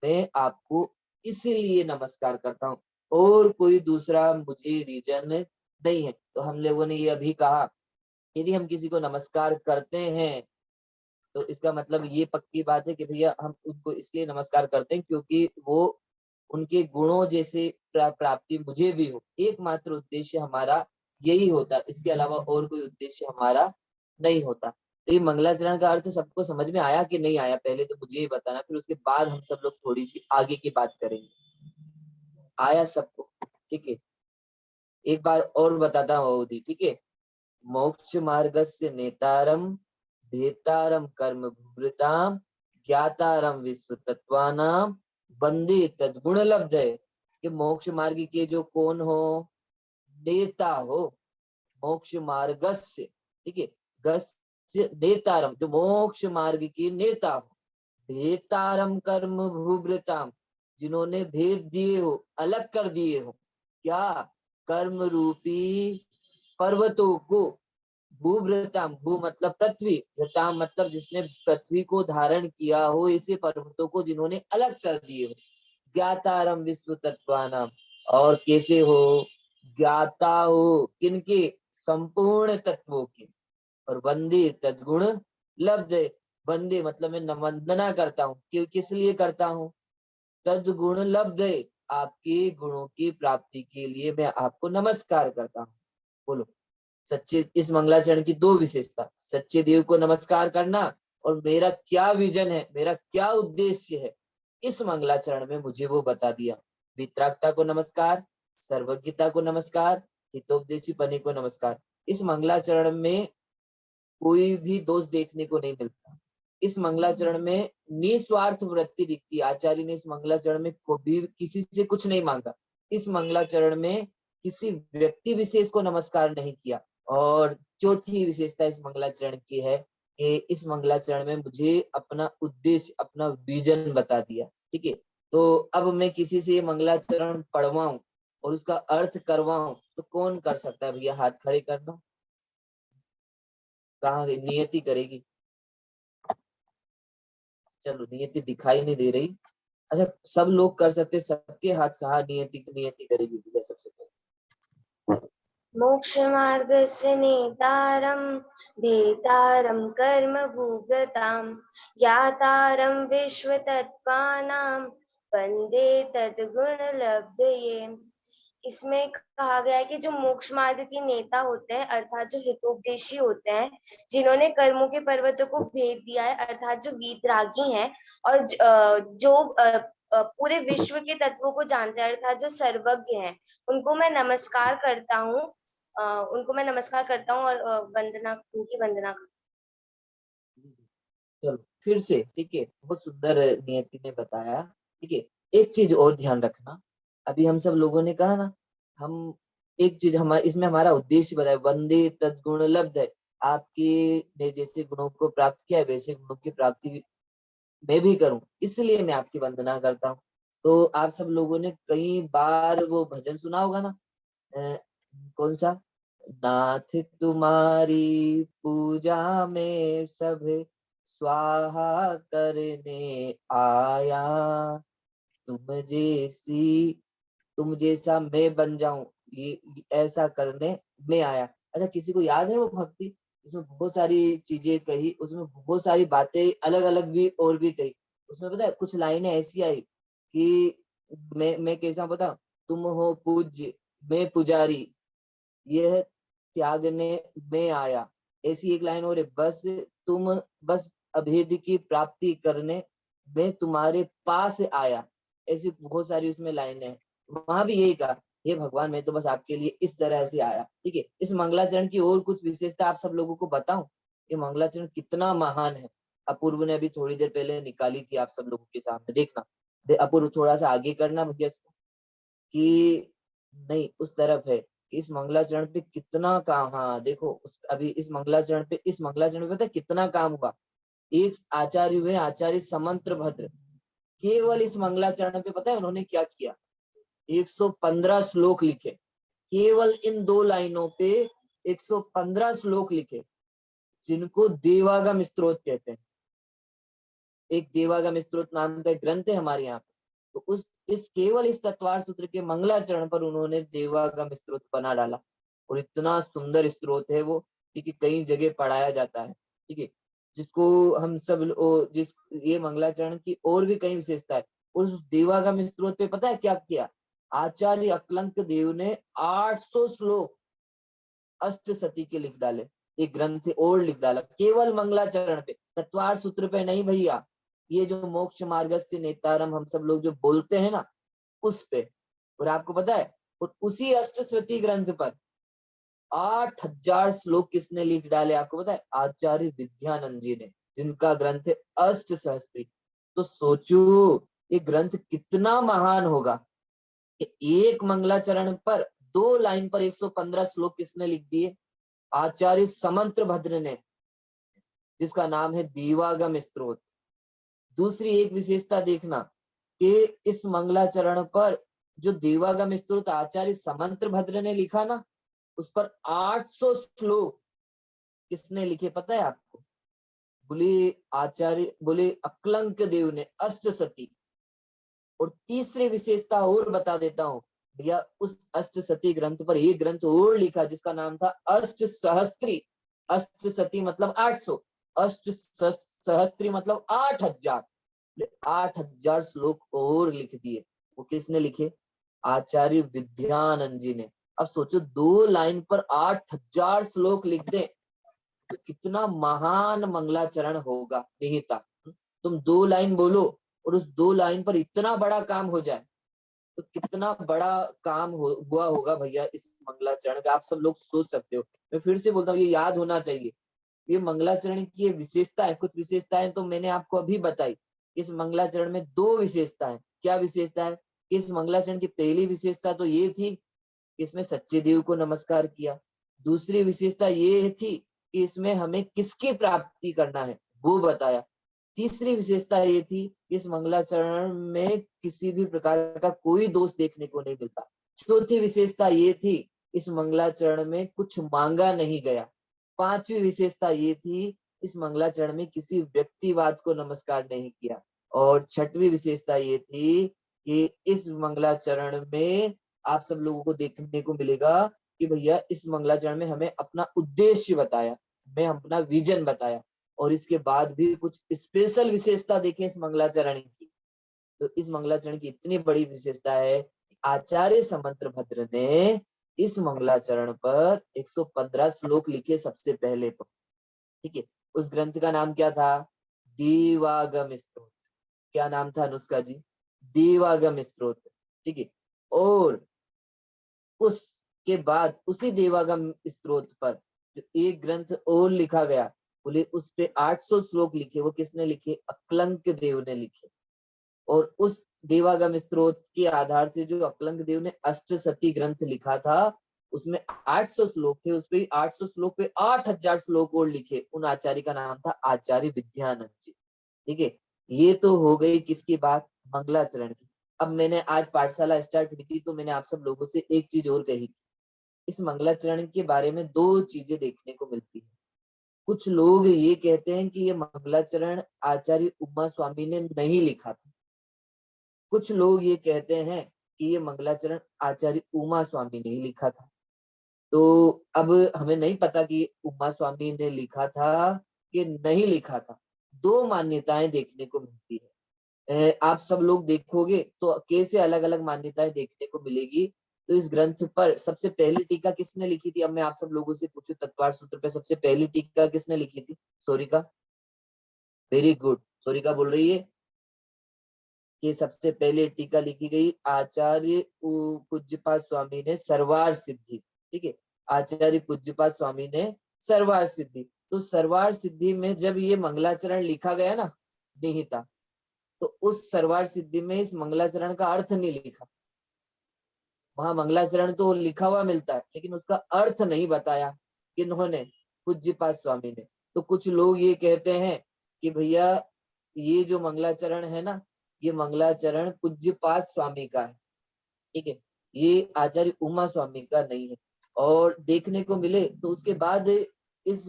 Speaker 2: मैं आपको इसीलिए नमस्कार करता हूँ, और कोई दूसरा मुझे रीजन नहीं है। तो हम लोगों ने ये अभी कहा, यदि हम किसी को नमस्कार करते हैं तो इसका मतलब ये पक्की बात है कि भैया हम उनको इसलिए नमस्कार करते हैं क्योंकि वो उनके गुणों जैसे प्राप्ति मुझे भी हो। एकमात्र उद्देश्य हमारा यही होता है, इसके अलावा और कोई उद्देश्य हमारा नहीं होता। तो ये मंगलाचरण का अर्थ सबको समझ में आया कि नहीं आया, पहले तो मुझे ये बताना, फिर उसके बाद हम सब लोग थोड़ी सी आगे की बात करेंगे। आया सबको? ठीक है, एक बार और बताता हूँ अवधि। ठीक है, मोक्ष मार्गस्य नेतारम भेतारम कर्म भूभृताम ज्ञातारम विश्व तत्वानाम वंदे तद्गुण लब्धये, कि मोक्ष मार्ग के जो कौन हो, नेता हो, मोक्ष मार्गस्य, ठीक है, गस्य नेतारम, जो मोक्ष मार्ग के नेता हो, भेतारम कर्म भूभृताम, जिन्होंने भेद दिए हो, अलग कर दिए हो, क्या, कर्म रूपी पर्वतों को, भूभृताम, भू मतलब पृथ्वी, भृताम मतलब जिसने पृथ्वी को धारण किया हो, ऐसे पर्वतों को जिन्होंने अलग कर दिए हो, ज्ञातारम विश्व तत्वानाम, और कैसे हो, ज्ञाता हो किनके, संपूर्ण तत्वों के, और वंदे तद्गुण लब्ध, वंदे मतलब मैं वंदना करता हूँ, क्यों, किस लिए करता हूँ, तद्गुण लब्ध, आपके गुणों की प्राप्ति के लिए मैं आपको नमस्कार करता हूँ। बोलो, सच्चे, इस मंगलाचरण की दो विशेषता, सच्चे देव को नमस्कार करना, और मेरा क्या विजन है, मेरा क्या उद्देश्य है, इस मंगलाचरण में मुझे वो बता दिया। वितरागता को नमस्कार, सर्वज्ञता को नमस्कार, हितोपदेशी पने को नमस्कार। इस मंगलाचरण में कोई भी दोष देखने को नहीं मिलता। इस मंगलाचरण में निस्वार्थ वृत्ति दिखती है। आचार्य ने इस मंगलाचरण में कभी किसी से कुछ नहीं मांगा। इस मंगलाचरण में किसी व्यक्ति विशेष को नमस्कार नहीं किया। और चौथी विशेषता इस मंगलाचरण की है कि इस मंगलाचरण में मुझे अपना उद्देश्य, अपना विजन बता दिया। ठीक है, तो अब मैं किसी से ये मंगलाचरण पढ़वाऊं और उसका अर्थ करवाऊं तो कौन कर सकता है भैया, हाथ खड़े करना। कहाँ गई नियति, करेगी? चलो, नियति दिखाई नहीं दे रही। अच्छा, सब लोग कर सकते, सबके हाथ कहाँ, नियति नियति करेगी भैया सबसे पहले।
Speaker 3: मोक्षमार्गस्य नेतारं भेतारं कर्म भूगतां ज्ञातारं विश्वतत्त्वानां वन्दे तद्गुणलब्धये। इसमें कहा गया है कि जो मोक्ष मार्ग के नेता होते हैं, अर्थात जो हितोपदेशी होते हैं, जिन्होंने कर्मों के पर्वतों को भेद दिया है, अर्थात जो वीतरागी हैं, और जो पूरे विश्व के तत्वों को जानते हैं, अर्थात जो सर्वज्ञ हैं, उनको मैं नमस्कार करता हूँ। उनको मैं नमस्कार करता हूँ और वंदना, उनकी वंदना करता
Speaker 2: चलो फिर से, ठीक है, बहुत सुंदर नियति ने बताया। ठीक है, एक चीज और ध्यान रखना, अभी हम सब लोगों ने कहा ना, हम एक चीज, हमारे इसमें हमारा उद्देश्य बताया, वंदे तद्गुण लब्ध है, आपके ने जैसे गुणों को प्राप्त किया है वैसे गुणों की प्राप्ति मैं भी करूं, इसलिए मैं आपकी वंदना करता हूँ। तो आप सब लोगों ने कई बार वो भजन सुना होगा ना, अ, कौन सा, नाथ तुम्हारी पूजा में सब स्वाहा करने आया, तुम जैसी, तुम जैसा मैं बन जाऊं, ये ऐसा करने में आया। अच्छा, किसी को याद है वो भक्ति? इसमें बहुत सारी चीजें कही, उसमें बहुत सारी बातें अलग अलग भी और भी कही। उसमें पता है कुछ लाइनें ऐसी आई कि मैं कैसा बताऊं, तुम हो पूज्य मैं पुजारी, यह त्यागने में आया। ऐसी एक लाइन और है, बस अभेद की प्राप्ति करने में तुम्हारे पास आया। ऐसी बहुत सारी उसमें लाइनें हैं। वहां भी यही कहा, हे भगवान मैं तो बस आपके लिए इस तरह से आया। ठीक है, इस मंगलाचरण की और कुछ विशेषता आप सब लोगों को बताऊं? ये मंगलाचरण कितना महान है। अपूर्व ने अभी थोड़ी देर पहले निकाली थी आप सब लोगों के सामने, देखना। अपूर्व थोड़ा सा आगे करना भैया इसको, कि नहीं उस तरफ है, कि इस मंगलाचरण पे कितना काम। हाँ देखो अभी इस मंगलाचरण पे पता है कितना काम हुआ। एक आचार्य हुए आचार्य समंत्र भद्र, केवल इस मंगलाचरण पे पता है उन्होंने क्या किया, 115 श्लोक लिखे। केवल इन 2 लाइनों पे 115 श्लोक लिखे, जिनको देवागम स्तोत्र कहते हैं। एक देवागम स्तोत्र नाम का एक ग्रंथ है हमारे यहाँ पे, तो उस इस केवल इस तत्वार सूत्र के मंगलाचरण पर उन्होंने देवागम स्तोत्र बना डाला। और इतना सुंदर स्तोत्र है वो, ठीक है, कई जगह पढ़ाया जाता है। ठीक है, जिसको हम सब जिस ये मंगलाचरण की और भी कई विशेषता है। और उस देवागम स्तोत्र पे पता है क्या किया, आचार्य अक्लंक देव ने 800 श्लोक अष्ट सती के लिख डाले, एक ग्रंथ और लिख डाला केवल मंगलाचरण पे, तत्वार सूत्र पे नहीं भैया। ये जो मोक्ष मार्ग से नेतारम हम सब लोग जो बोलते हैं ना, उस पे। और आपको पता है, और उसी अष्टश्रुति ग्रंथ पर 8000 श्लोक किसने लिख डाले आपको पता है? आचार्य विद्यानंद जी ने, जिनका ग्रंथ है अष्ट सहस्त्री। तो सोचो ये ग्रंथ कितना महान होगा कि एक मंगलाचरण पर 2 लाइन पर 115 श्लोक किसने लिख दिए? आचार्य समंत्र भद्र ने, जिसका नाम है देवागम स्तोत्र। दूसरी एक विशेषता देखना कि इस मंगलाचरण पर जो देवागम स्तोत्र आचार्य समंत्र भद्र ने लिखा ना, उस पर 800 श्लोक किसने लिखे पता है आपको? बोले अक्लंक देव ने, अष्ट सती। और तीसरी विशेषता और बता देता हूँ भैया, उस अष्ट सती ग्रंथ पर एक ग्रंथ और लिखा जिसका नाम था अष्ट सहस्त्री। अष्ट सती मतलब 800, अष्ट सहस्त्री मतलब 8000। 8000 श्लोक और लिख दिए। वो किसने लिखे? आचार्य विद्यानंद जी ने। अब सोचो 2 लाइन पर 8000 श्लोक लिख दे तो कितना महान मंगलाचरण होगा निहिता। तुम 2 लाइन बोलो और उस 2 लाइन पर इतना बड़ा काम हो जाए तो कितना बड़ा काम हुआ होगा भैया इस मंगलाचरण का, आप सब लोग सोच सकते हो। मैं फिर से बोलता हूँ, ये याद होना चाहिए। ये मंगलाचरण की ये विशेषता है, कुछ विशेषताएं तो मैंने आपको अभी बताई। इस मंगलाचरण में 2 विशेषता है। क्या विशेषता है? इस मंगलाचरण की पहली विशेषता तो ये थी कि इसमें सच्चे देव को नमस्कार किया। दूसरी विशेषता ये थी कि इसमें हमें किसकी प्राप्ति करना है वो बताया। तीसरी विशेषता ये थी कि इस मंगलाचरण में किसी भी प्रकार का कोई दोष देखने को नहीं मिलता। चौथी विशेषता ये थी इस मंगलाचरण में कुछ मांगा नहीं गया। पांचवी विशेषता ये थी इस मंगलाचरण में किसी व्यक्तिवाद को नमस्कार नहीं किया। और छठवीं विशेषता ये थी कि इस मंगलाचरण में आप सब लोगों को देखने को मिलेगा कि भैया इस मंगलाचरण में हमें अपना उद्देश्य बताया, हमें अपना विजन बताया। और इसके बाद भी कुछ स्पेशल विशेषता देखें इस मंगलाचरण की, तो इस मंगलाचरण की इतनी बड़ी विशेषता है, आचार्य समंत्र भद्र ने इस मंगलाचरण पर 115 श्लोक लिखे सबसे पहले तो। ठीक है, उस ग्रंथ का नाम क्या था? देवागम स्तोत्र। क्या नाम था अनुष्का जी? देवागम स्तोत्र। ठीक है, और उसके बाद उसी देवागम स्तोत्र पर जो एक ग्रंथ और लिखा गया, बोले उस पे 800 श्लोक लिखे। वो किसने लिखे? अक्लंक देव ने लिखे। और उस देवागम स्तोत्र के आधार से जो अक्लंक देव ने अष्ट सती ग्रंथ लिखा था, उसमें 800 श्लोक थे। उस पे 800 श्लोक पे 8000 श्लोक और लिखे। उन आचार्य का नाम था आचार्य विद्यानंद जी। ठीक है, ये तो हो गई किसकी बात? मंगलाचरण की। अब मैंने आज पाठशाला स्टार्ट हुई थी तो मैंने आप सब लोगों से एक चीज और कही थी। इस मंगलाचरण के बारे में 2 चीजें देखने को मिलती है। कुछ लोग ये कहते हैं कि ये मंगलाचरण आचार्य उमा स्वामी ने नहीं लिखा था। कुछ लोग ये कहते हैं कि ये मंगलाचरण आचार्य उमा स्वामी ने ही लिखा था। तो अब हमें नहीं पता कि उमा स्वामी ने लिखा था कि नहीं लिखा था। दो मान्यताएं देखने को मिलती है। आप सब लोग देखोगे तो कैसे अलग अलग मान्यताएं देखने को मिलेगी। तो इस ग्रंथ पर सबसे पहली टीका किसने लिखी थी? अब मैं आप सब लोगों से पूछूं, तत्वार सूत्र पे सबसे पहली टीका किसने लिखी थी? सोरिका। वेरी गुड, सोरिका बोल रही है कि सबसे पहले टीका लिखी गई आचार्य पूज्यपाद स्वामी ने सर्वार सिद्धि। ठीक है, आचार्य पूज्यपाद स्वामी ने सर्वार सिद्धि। तो सर्वार सिद्धि में जब ये मंगलाचरण लिखा गया ना, निहिता, तो उस सर्वार सिद्धि में इस मंगलाचरण का अर्थ नहीं लिखा। वहां मंगलाचरण तो लिखा हुआ मिलता है, लेकिन उसका अर्थ नहीं बताया किन्होंने? पूज्यपाद स्वामी ने। तो कुछ लोग ये कहते हैं कि भैया ये जो मंगलाचरण है ना, ये मंगलाचरण पूज्यपाद स्वामी का है। ठीक है, ये आचार्य उमा स्वामी का नहीं है। और देखने को मिले तो उसके बाद इस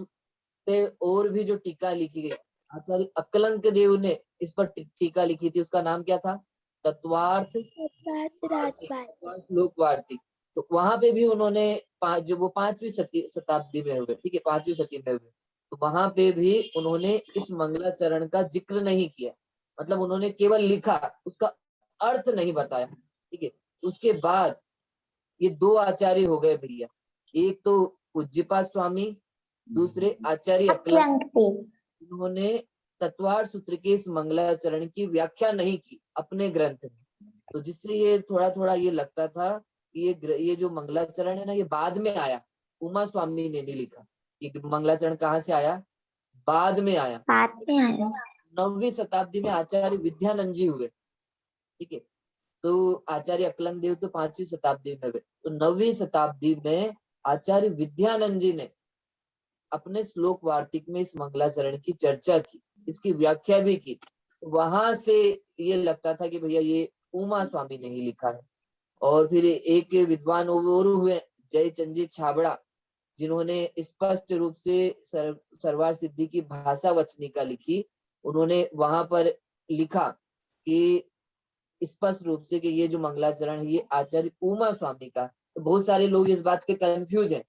Speaker 2: पे और भी जो टीका लिखी गई, आचार्य अकलंक देव ने इस पर टीका लिखी थी। उसका नाम क्या था? तत्वार्थ श्लोक वार्तिक। तो वहां पे भी उन्होंने जो वो 5वीं शताब्दी में हुए, ठीक है, 5वीं शताब्दी में हुए, तो वहां पे भी उन्होंने इस मंगलाचरण का जिक्र नहीं किया। मतलब उन्होंने केवल लिखा, उसका अर्थ नहीं बताया। ठीक है, उसके बाद ये दो आचार्य हो गए भैया, एक तो पूज्यपाद स्वामी, दूसरे आचार्य अकलंक। उन्होंने तत्वार सूत्र के इस मंगलाचरण की व्याख्या नहीं की अपने ग्रंथ में। तो जिससे ये थोड़ा थोड़ा ये लगता था कि ये जो मंगलाचरण है ना, ये बाद में आया, उमा स्वामी ने नहीं लिखा। ये मंगलाचरण कहाँ से आया? बाद में आया। 9वीं शताब्दी में आचार्य विद्यानंद जी हुए। ठीक है, तो आचार्य अकलंक देव तो 5वीं शताब्दी में हुए। तो 9वीं शताब्दी में आचार्य विद्यानंद जी ने अपने श्लोक वार्तिक में इस मंगलाचरण की चर्चा की, इसकी व्याख्या भी की। वहां से ये लगता था कि भैया ये उमा स्वामी ने ही लिखा है। और फिर एक विद्वान और हुए, जयचंद जी छाबड़ा, जिन्होंने स्पष्ट रूप से सर्वार सिद्धि की भाषा वचनिका लिखी। उन्होंने वहां पर लिखा कि स्पष्ट रूप से कि ये जो मंगलाचरण है ये आचार्य उमा स्वामी का। तो बहुत सारे लोग इस बात पे कंफ्यूज हैं,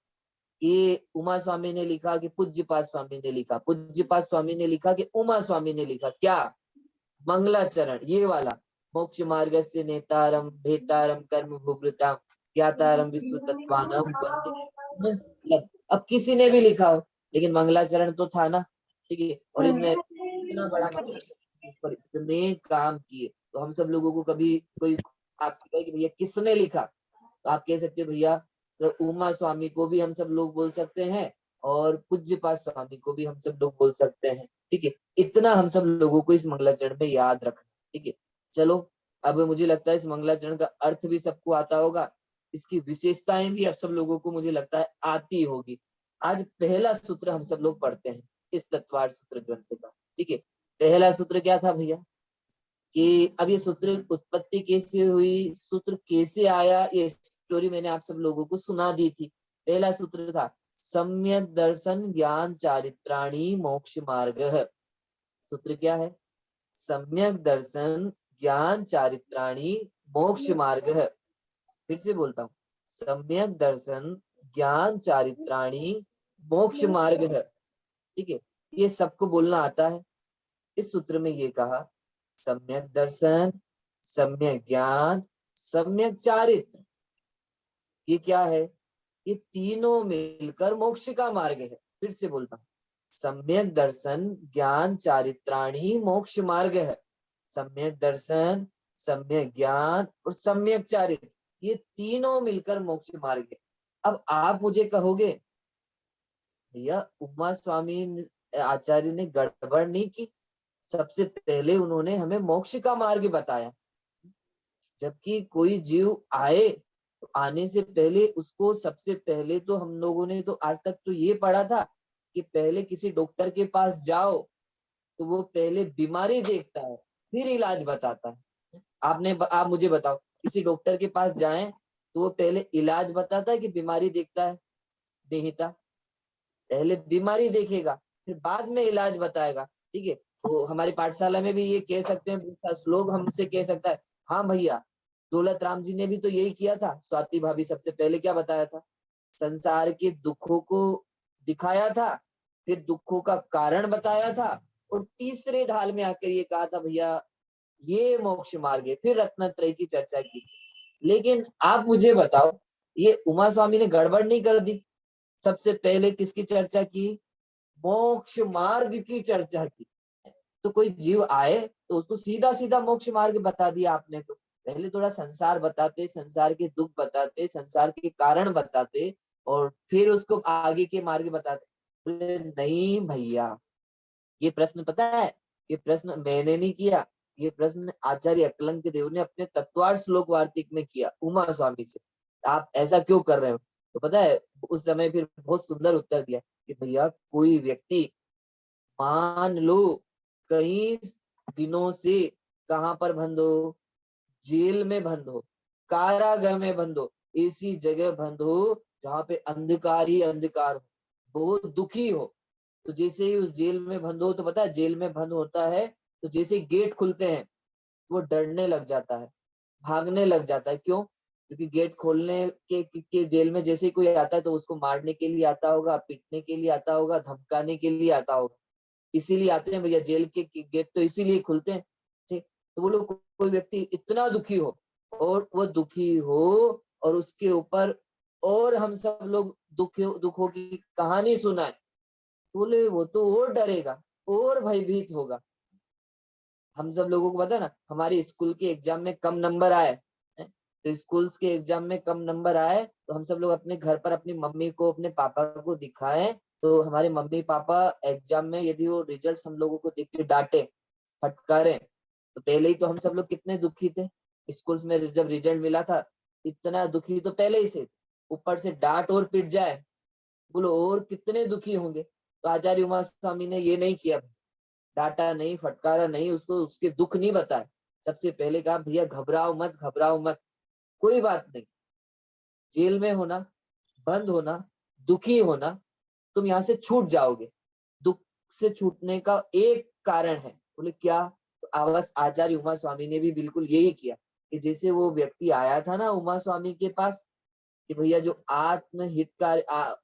Speaker 2: ये उमा स्वामी ने लिखा कि पूज्यपाद स्वामी ने लिखा, पूज्यपाद स्वामी ने लिखा कि उमा स्वामी ने लिखा। क्या मंगलाचरण ये वाला? मोक्ष मार्ग से नेतारम भेतारम कर्म भुभृताम ज्ञातारम विश्व तत्वानम वंदे। मतलब अब किसी ने भी लिखा हो, लेकिन मंगलाचरण तो था ना। ठीक है, और इसमें इतना बड़ा मंगलाचरण पर इतने काम किए, तो हम सब लोगों को कभी कोई आपसे कहे कि भैया किसने लिखा, तो आप कह सकते हो भैया तो उमा स्वामी को भी हम सब लोग बोल सकते हैं, और पूज्यपाद स्वामी को भी हम सब लोग बोल सकते हैं। ठीक है, इतना हम सब लोगों को इस मंगलाचरण में याद रखना। ठीक है, चलो अब मुझे लगता है इस मंगलाचरण का अर्थ भी सबको आता होगा, इसकी विशेषताएं भी अब सब लोगों को मुझे लगता है आती होगी। आज पहला सूत्र हम सब लोग पढ़ते हैं इस तत्वार सूत्र ग्रंथ का। ठीक है, पहला सूत्र क्या था भैया? कि अब ये सूत्र उत्पत्ति कैसे हुई, सूत्र कैसे आया, ये स्टोरी मैंने आप सब लोगों को सुना दी थी। पहला सूत्र था सम्यक दर्शन ज्ञान चारित्राणी मोक्ष मार्ग। सूत्र क्या है? सम्यक दर्शन ज्ञान चारित्राणी मोक्ष मार्ग। फिर से बोलता हूँ, सम्यक दर्शन ज्ञान चारित्राणी मोक्ष मार्ग है। ठीक है, ये सबको बोलना आता है। इस सूत्र में ये कहा सम्यक दर्शन, सम्यक ज्ञान, सम्यक चारित्र, ये क्या है? ये तीनों मिलकर मोक्ष का मार्ग है। फिर से बोलता हूं, सम्यक दर्शन ज्ञान चारित्राणी मोक्ष मार्ग है। सम्यक दर्शन, सम्यक ज्ञान और सम्यक चारित्र, ये तीनों मिलकर मोक्ष मार्ग है। अब आप मुझे कहोगे भैया उमा स्वामी आचार्य ने गड़बड़ नहीं की, सबसे पहले उन्होंने हमें मोक्ष का मार्ग बताया। जबकि कोई जीव आए तो आने से पहले उसको सबसे पहले तो हम लोगों ने तो आज तक तो ये पढ़ा था कि पहले किसी डॉक्टर के पास जाओ तो वो पहले बीमारी देखता है फिर इलाज बताता है। आप मुझे बताओ, किसी डॉक्टर के पास जाएं तो वो पहले इलाज बताता है कि बीमारी देखता है? नहीं था, पहले बीमारी देखेगा फिर बाद में इलाज बताएगा। ठीक है, तो हमारी पाठशाला में भी ये कह सकते हैं, श्लोक हमसे कह सकता है हाँ भैया दौलत राम जी ने भी तो यही किया था। स्वाति भाभी सबसे पहले क्या बताया था, संसार के दुखों को दिखाया था, फिर दुखों का कारण बताया था, और तीसरे ढाल में आकर ये कहा था भैया ये मोक्ष मार्ग है, फिर रत्नत्रय की चर्चा की। लेकिन आप मुझे बताओ, ये उमा स्वामी ने गड़बड़ नहीं कर दी? सबसे पहले किसकी चर्चा की? मोक्ष मार्ग की चर्चा की। तो कोई जीव आए तो उसको सीधा सीधा मोक्ष मार्ग बता दिया आपने। तो पहले थोड़ा संसार बताते, संसार के दुख बताते, संसार के कारण बताते, और फिर उसको आगे के मार्ग बताते। बोले नहीं भैया, ये प्रश्न पता है, ये प्रश्न मैंने नहीं किया, ये प्रश्न आचार्य अकलंक देव ने अपने तत्वार्थ श्लोक वार्तिक में किया उमा स्वामी से। आप ऐसा क्यों कर रहे हो? तो पता है उस समय फिर बहुत सुंदर उत्तर दिया कि भैया कोई व्यक्ति मान लो कई दिनों से कहाँ पर बंद हो, जेल में बंद हो, कारागार में बंद हो, ऐसी जगह बंद हो जहाँ पे अंधकार ही अंधकार हो, बहुत दुखी हो, तो जैसे ही उस जेल में बंद हो, तो पता है जेल में बंद होता है तो जैसे ही गेट खुलते हैं वो डरने लग जाता है, भागने लग जाता है। क्यों? क्योंकि गेट खोलने के जेल में जैसे ही कोई आता है तो उसको मारने के लिए आता होगा, पीटने के लिए आता होगा, धमकाने के लिए आता होगा। इसीलिए आते हैं भैया, जेल के गेट तो इसीलिए खुलते हैं। ठीक, तो वो लोग, कोई व्यक्ति इतना दुखी हो, और वो दुखी हो और उसके ऊपर और हम सब लोग दुखों की कहानी सुनाए, बोले वो तो और डरेगा और भयभीत होगा। हम सब लोगों को पता है ना, हमारे स्कूल के एग्जाम में कम नंबर आए हैं, तो स्कूल्स के एग्जाम में कम नंबर आए तो हम सब लोग अपने घर पर अपनी मम्मी को, अपने पापा को दिखाएं, तो हमारे मम्मी पापा एग्जाम में यदि वो रिजल्ट हम लोगों को देख के डांटे, फटकारे, तो पहले ही तो हम सब लोग कितने दुखी थे। स्कूल्स में जब रिजल्ट मिला था इतना दुखी तो पहले ही से, ऊपर से डांट और पिट जाए, बोलो और कितने दुखी होंगे। तो आचार्य उमा स्वामी ने ये नहीं किया, डांटा नहीं, फटकारा नहीं, उसको उसके दुख नहीं बताए। सबसे पहले कहा भैया घबराओ मत, घबराओ मत, कोई बात नहीं, जेल में होना, बंद होना, दुखी होना, तुम यहाँ से छूट जाओगे। दुख से छूटने का एक कारण है। बोले क्या? तो आवास आचार्य उमा स्वामी ने भी बिल्कुल यही किया कि जैसे वो व्यक्ति आया था ना उमा स्वामी के पास कि भैया जो आत्महित का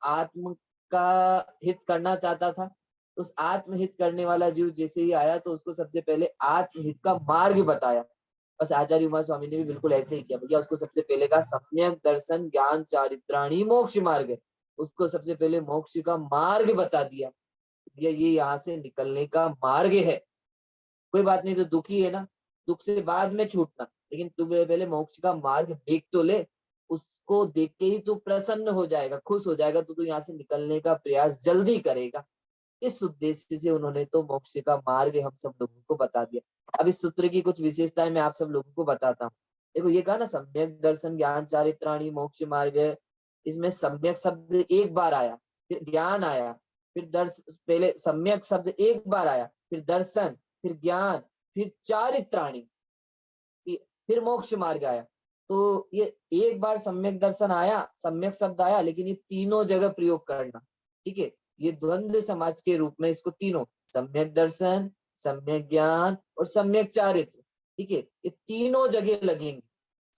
Speaker 2: आत्म का हित करना चाहता था, उस आत्महित करने वाला जीव जैसे ही आया तो उसको सबसे पहले आत्महित का मार्ग बताया। बस आचार्य उमा स्वामी ने भी बिल्कुल ऐसे ही किया भैया, उसको सबसे पहले कहा सम्यक दर्शन ज्ञान चारित्राणी मोक्ष मार्ग है, उसको सबसे पहले मोक्ष का मार्ग बता दिया, भैया ये यहाँ से निकलने का मार्ग है। कोई बात नहीं, तो दुखी है ना, दुख से बाद में छूटना, लेकिन तुम्हें पहले मोक्ष का मार्ग देख तो ले, उसको देख के ही तू प्रसन्न हो जाएगा, खुश हो जाएगा, तो तू यहाँ से निकलने का प्रयास जल्दी करेगा। इस उद्देश्य से उन्होंने तो मोक्ष का मार्ग हम सब लोगों को बता दिया। अब इस सूत्र की कुछ विशेषताएं मैं आप सब लोगों को बताता हूँ। देखो ये कहा ना सम्यक दर्शन ज्ञान चारित्राणी मोक्ष मार्ग है, इसमें सम्यक शब्द एक बार आया, फिर ज्ञान आया, फिर पहले सम्यक शब्द एक बार आया, फिर दर्शन, फिर ज्ञान, फिर चारित्राणी, फिर मोक्ष मार्ग आया। तो ये एक बार सम्यक दर्शन आया, सम्यक शब्द आया, लेकिन ये तीनों जगह प्रयोग करना, ठीक है, ये द्वंद्व समाज के रूप में इसको तीनों, सम्यक दर्शन, सम्यक ज्ञान और सम्यक चारित्र, ठीक है, ये तीनों जगह लगेंगे,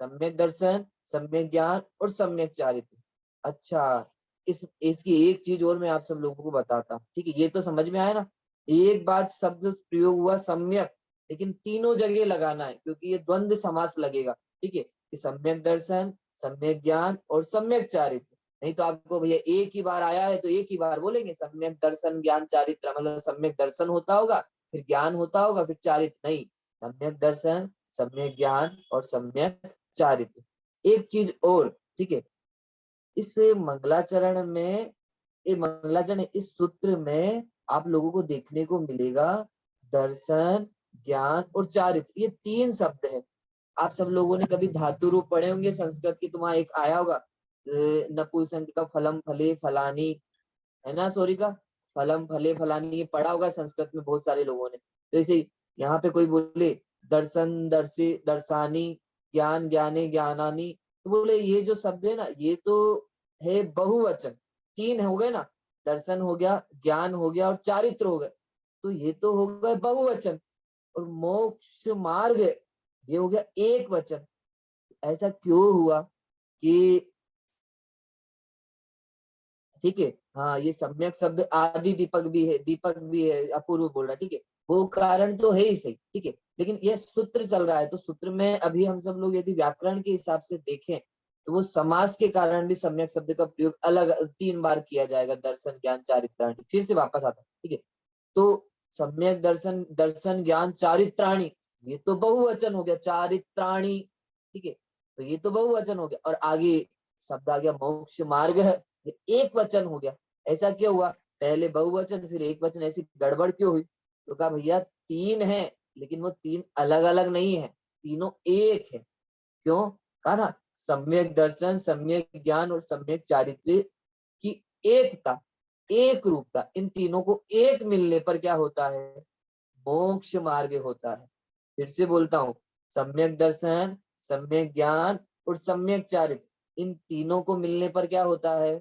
Speaker 2: सम्यक दर्शन, सम्यक ज्ञान और सम्यक चारित्र। अच्छा, इसकी एक चीज और मैं आप सब लोगों को बताता हूँ, ठीक है, ये तो समझ में आया ना, एक बात शब्द प्रयोग हुआ सम्यक, लेकिन तीनों जगह लगाना है क्योंकि ये द्वंद्व समास लगेगा, ठीक है, कि सम्यक दर्शन, सम्यक ज्ञान और सम्यक चारित्र। नहीं तो आपको भैया एक ही बार आया है तो एक ही बार बोलेंगे सम्यक दर्शन ज्ञान चारित्र, मतलब सम्यक दर्शन होता होगा, फिर ज्ञान होता होगा, फिर चारित्र नहीं, सम्यक दर्शन, सम्यक ज्ञान और सम्यक चारित्र। एक चीज और, ठीक है, इस मंगलाचरण में, ये मंगलाचरण इस सूत्र में आप लोगों को देखने को मिलेगा दर्शन, ज्ञान और चारित्र, ये तीन शब्द है। आप सब लोगों ने कभी धातु रूप पढ़े होंगे संस्कृत की, तुम्हारा एक आया होगा नपुंसक का फलम फले फलानी, है ना, सॉरी का फलम फले फलानी, ये पढ़ा होगा संस्कृत में बहुत सारे लोगों ने। तो इसे यहाँ पे कोई बोले दर्शन दर्शी दर्शानी, ज्ञान ज्ञाने ज्ञानानी, तो बोले ये जो शब्द है ना ये तो है बहुवचन, तीन हो गए ना, दर्शन हो गया, ज्ञान हो गया और चारित्र हो गए, तो ये तो हो गए बहुवचन, और मोक्ष मार्ग ये हो गया एक वचन। ऐसा क्यों हुआ कि, ठीक है, हाँ ये सम्यक शब्द आदि दीपक भी है, अपूर्व बोल रहा है, ठीक है, वो कारण तो है ही सही, ठीक है, लेकिन ये सूत्र चल रहा है, तो सूत्र में अभी हम सब लोग यदि व्याकरण के हिसाब से देखें तो वो समास के कारण भी सम्यक शब्द का प्रयोग अलग 3 बार किया जाएगा, दर्शन ज्ञान चारित्राणी, फिर से वापस आता है, ठीक है। तो सम्यक दर्शन, दर्शन ज्ञान चारित्राणी, ये तो बहुवचन हो गया, चारित्राणी, ठीक है, तो ये तो बहुवचन हो गया, और आगे शब्द आ गया मोक्ष मार्ग है, ये एक वचन हो गया। ऐसा क्यों हुआ, पहले बहुवचन फिर एक वचन, ऐसी गड़बड़ क्यों हुई? तो कहा भैया 3 है, लेकिन वो 3 अलग अलग नहीं है, तीनों एक है। क्यों? कहा ना, सम्यक दर्शन, सम्यक ज्ञान और सम्यक चारित्र्य की एकता, एक रूपता, इन तीनों को एक मिलने पर क्या होता है? मोक्ष मार्ग होता है। फिर से बोलता हूं, सम्यक दर्शन, सम्यक ज्ञान और सम्यक चारित्र्य, इन तीनों को मिलने पर क्या होता है?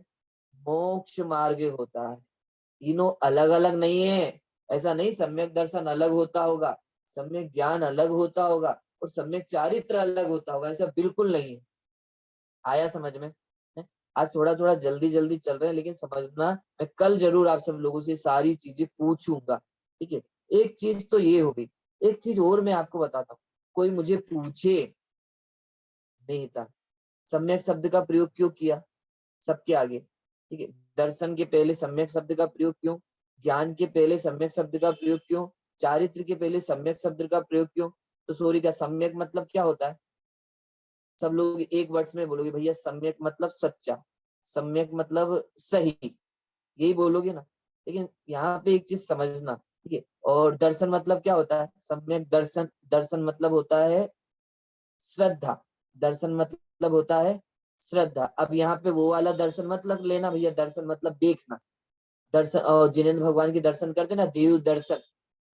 Speaker 2: मोक्ष मार्ग होता है। तीनों अलग अलग नहीं है, ऐसा नहीं सम्यक दर्शन अलग होता होगा, सम्यक ज्ञान अलग होता होगा और सम्यक चारित्र अलग होता होगा, ऐसा बिल्कुल नहीं है। आया समझ में? है? आज थोड़ा थोड़ा जल्दी जल्दी चल रहे हैं, लेकिन समझना, मैं कल जरूर आप सब लोगों से सारी चीजें पूछूंगा, ठीक है। एक चीज तो ये हो गई, एक चीज और मैं आपको बताता हूँ, कोई मुझे पूछे नहीं था सम्यक शब्द का प्रयोग क्यों किया सबके आगे, ठीक है, दर्शन के पहले सम्यक शब्द का प्रयोग क्यों, ज्ञान के पहले सम्यक शब्द का प्रयोग क्यों, चारित्र के पहले सम्यक शब्द का प्रयोग क्यों? तो सॉरी, का सम्यक मतलब क्या होता है? सब लोग एक वर्ड्स में बोलोगे भैया, सम्यक मतलब सच्चा, सम्यक मतलब सही, यही बोलोगे ना। लेकिन यहाँ पे एक चीज समझना, ठीक है, और दर्शन मतलब क्या होता है? सम्यक दर्शन, दर्शन मतलब होता है श्रद्धा, दर्शन मतलब होता है श्रद्धा। अब यहाँ पे वो वाला दर्शन मतलब लेना भैया, दर्शन मतलब देखना, दर्शन, और जिनेंद्र भगवान के दर्शन करते ना, देव दर्शन,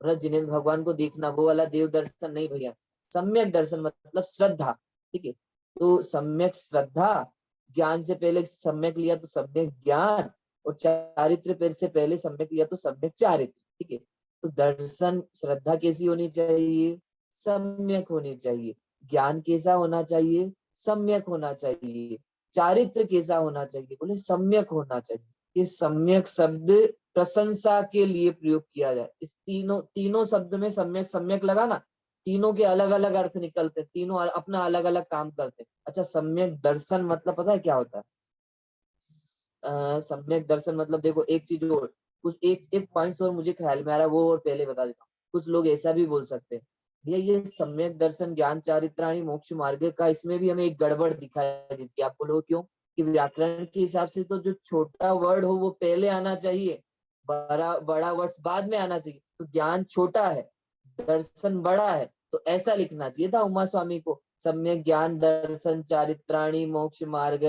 Speaker 2: मतलब जिनेंद्र भगवान को देखना, वो वाला देव दर्शन नहीं भैया। सम्यक दर्शन मतलब श्रद्धा, ठीक है, तो सम्यक श्रद्धा, ज्ञान से पहले सम्यक लिया तो सम्यक ज्ञान, और चारित्र पेड़ से पहले सम्यक लिया तो सम्यक चारित्र, ठीक है। तो दर्शन श्रद्धा कैसी होनी चाहिए? सम्यक होनी चाहिए। ज्ञान कैसा होना चाहिए? सम्यक होना चाहिए। चारित्र कैसा होना चाहिए? बोले सम्यक होना चाहिए। ये सम्यक शब्द प्रशंसा के लिए प्रयोग किया जाए, इस तीनों तीनों शब्द में सम्यक सम्यक लगा ना, तीनों के अलग अलग अर्थ निकलते, तीनों अपना अलग अलग काम करते। अच्छा, सम्यक दर्शन मतलब पता है क्या होता है? सम्यक दर्शन मतलब देखो, एक चीज और, कुछ एक एक पॉइंट्स और मुझे ख्याल में आ रहा है, वो और पहले बता देता हूँ। कुछ लोग ऐसा भी बोल सकते हैं, भैया ये सम्यक दर्शन ज्ञान चारित्राणी मोक्ष मार्ग का, इसमें भी हमें एक गड़बड़ दिखाई देती है। आप बोलोगे क्यों? कि व्याकरण के हिसाब से तो जो छोटा वर्ड हो वो पहले आना चाहिए, बड़ा बड़ा वर्ड बाद में आना चाहिए, तो ज्ञान छोटा है, दर्शन बड़ा है, तो ऐसा लिखना चाहिए था उमा स्वामी को, सम्यक ज्ञान दर्शन चारित्राणी मोक्ष मार्ग।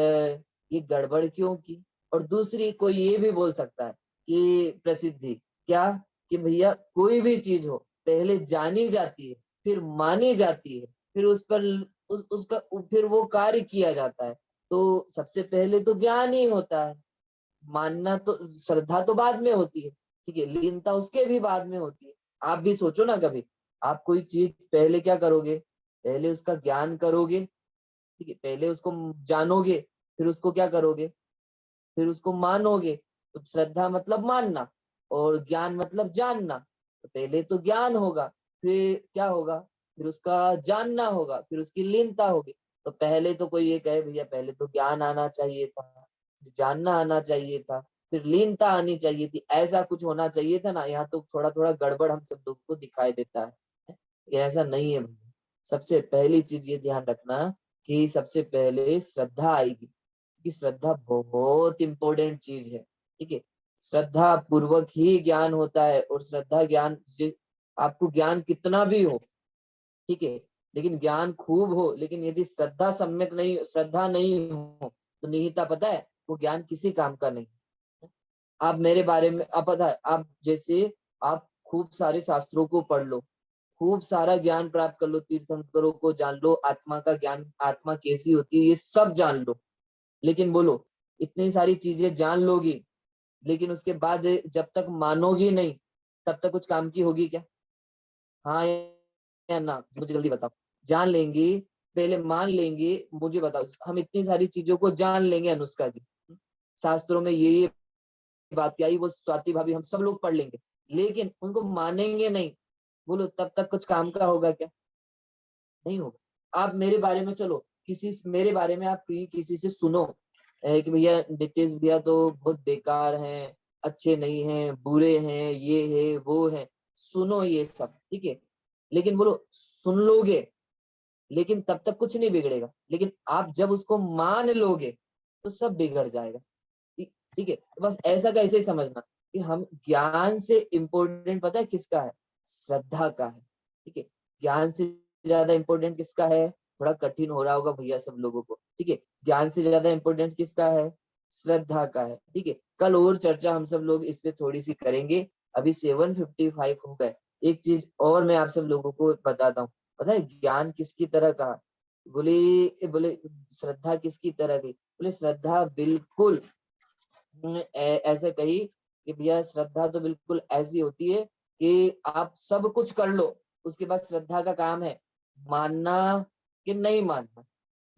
Speaker 2: ये गड़बड़ क्यों की? और दूसरी, कोई ये भी बोल सकता है कि प्रसिद्धि क्या, कि भैया कोई भी चीज हो पहले जानी जाती है, फिर मानी जाती है, फिर उस पर उसका फिर वो कार्य किया जाता है। तो सबसे पहले तो ज्ञान ही होता है, मानना तो, श्रद्धा तो बाद में होती है, ठीक है, लीनता उसके भी बाद में होती है। आप भी सोचो ना, कभी आप कोई चीज पहले क्या करोगे? पहले उसका ज्ञान करोगे, ठीक है, पहले उसको जानोगे, फिर उसको क्या करोगे? फिर उसको मानोगे। तो श्रद्धा मतलब मानना और ज्ञान मतलब जानना, तो पहले तो ज्ञान होगा, फिर क्या होगा? फिर उसका जानना होगा, फिर उसकी लीनता होगी। तो पहले तो कोई ये कहे भैया पहले तो ज्ञान आना चाहिए था, जानना आना चाहिए था, फिर लीनता आनी चाहिए थी, ऐसा कुछ होना चाहिए था ना। यहाँ तो थोड़ा थोड़ा गड़बड़ हम सब लोगों को दिखाई देता है, ये ऐसा नहीं है। सबसे पहली चीज ये ध्यान रखना कि सबसे पहले श्रद्धा आएगी, कि श्रद्धा बहुत इंपॉर्टेंट चीज है, ठीक है। श्रद्धा पूर्वक ही ज्ञान होता है, और श्रद्धा ज्ञान आपको ज्ञान कितना भी हो, ठीक है, लेकिन ज्ञान खूब हो, लेकिन यदि श्रद्धा सम्यक नहीं, श्रद्धा नहीं हो, तो निहिता पता है वो ज्ञान किसी काम का नहीं। आप मेरे बारे में, आप पता है, आप जैसे आप खूब सारे शास्त्रों को पढ़ लो, खूब सारा ज्ञान प्राप्त कर लो, तीर्थंकरों को जान लो, आत्मा का ज्ञान, आत्मा कैसी होती है ये सब जान लो, लेकिन बोलो इतनी सारी चीजें जान लोगी, लेकिन उसके बाद जब तक मानोगी नहीं तब तक कुछ काम की होगी क्या? हाँ या ना, मुझे जल्दी बताओ। जान लेंगी, पहले मान लेंगे, मुझे बताओ, हम इतनी सारी चीजों को जान लेंगे अनुष्का जी, शास्त्रों में ये बात आई, वो स्वाति भाभी, हम सब लोग पढ़ लेंगे, लेकिन उनको मानेंगे नहीं, बोलो तब तक कुछ काम का होगा क्या? नहीं होगा। आप मेरे बारे में, चलो मेरे बारे में आप किसी से सुनो कि भैया नितेश भैया तो बहुत बेकार हैं, अच्छे नहीं हैं, बुरे हैं, ये है वो है, सुनो ये सब, ठीक है, लेकिन बोलो सुन लोगे, लेकिन तब तक कुछ नहीं बिगड़ेगा, लेकिन आप जब उसको मान लोगे तो सब बिगड़ जाएगा। ठीक है, तो बस ऐसा कैसे ही समझना कि हम ज्ञान से इम्पोर्टेंट पता है किसका है? श्रद्धा का है। ठीक है, ज्ञान से ज्यादा इम्पोर्टेंट किसका है? थोड़ा कठिन हो रहा होगा भैया सब लोगों को, ठीक है, ज्ञान से ज्यादा इम्पोर्टेंट किसका है? श्रद्धा का है। ठीक है, कल और चर्चा हम सब लोग इस पे थोड़ी सी करेंगे, अभी 7:55 हो गए। एक चीज और मैं आप सब लोगों को बताता हूँ, पता है ज्ञान किसकी तरह का? बोले बोले श्रद्धा किसकी तरह की? बोले श्रद्धा बिल्कुल ऐसे कही कि भैया श्रद्धा तो बिल्कुल ऐसी होती है कि आप सब कुछ कर लो, उसके बाद श्रद्धा का काम है मानना कि नहीं मानना।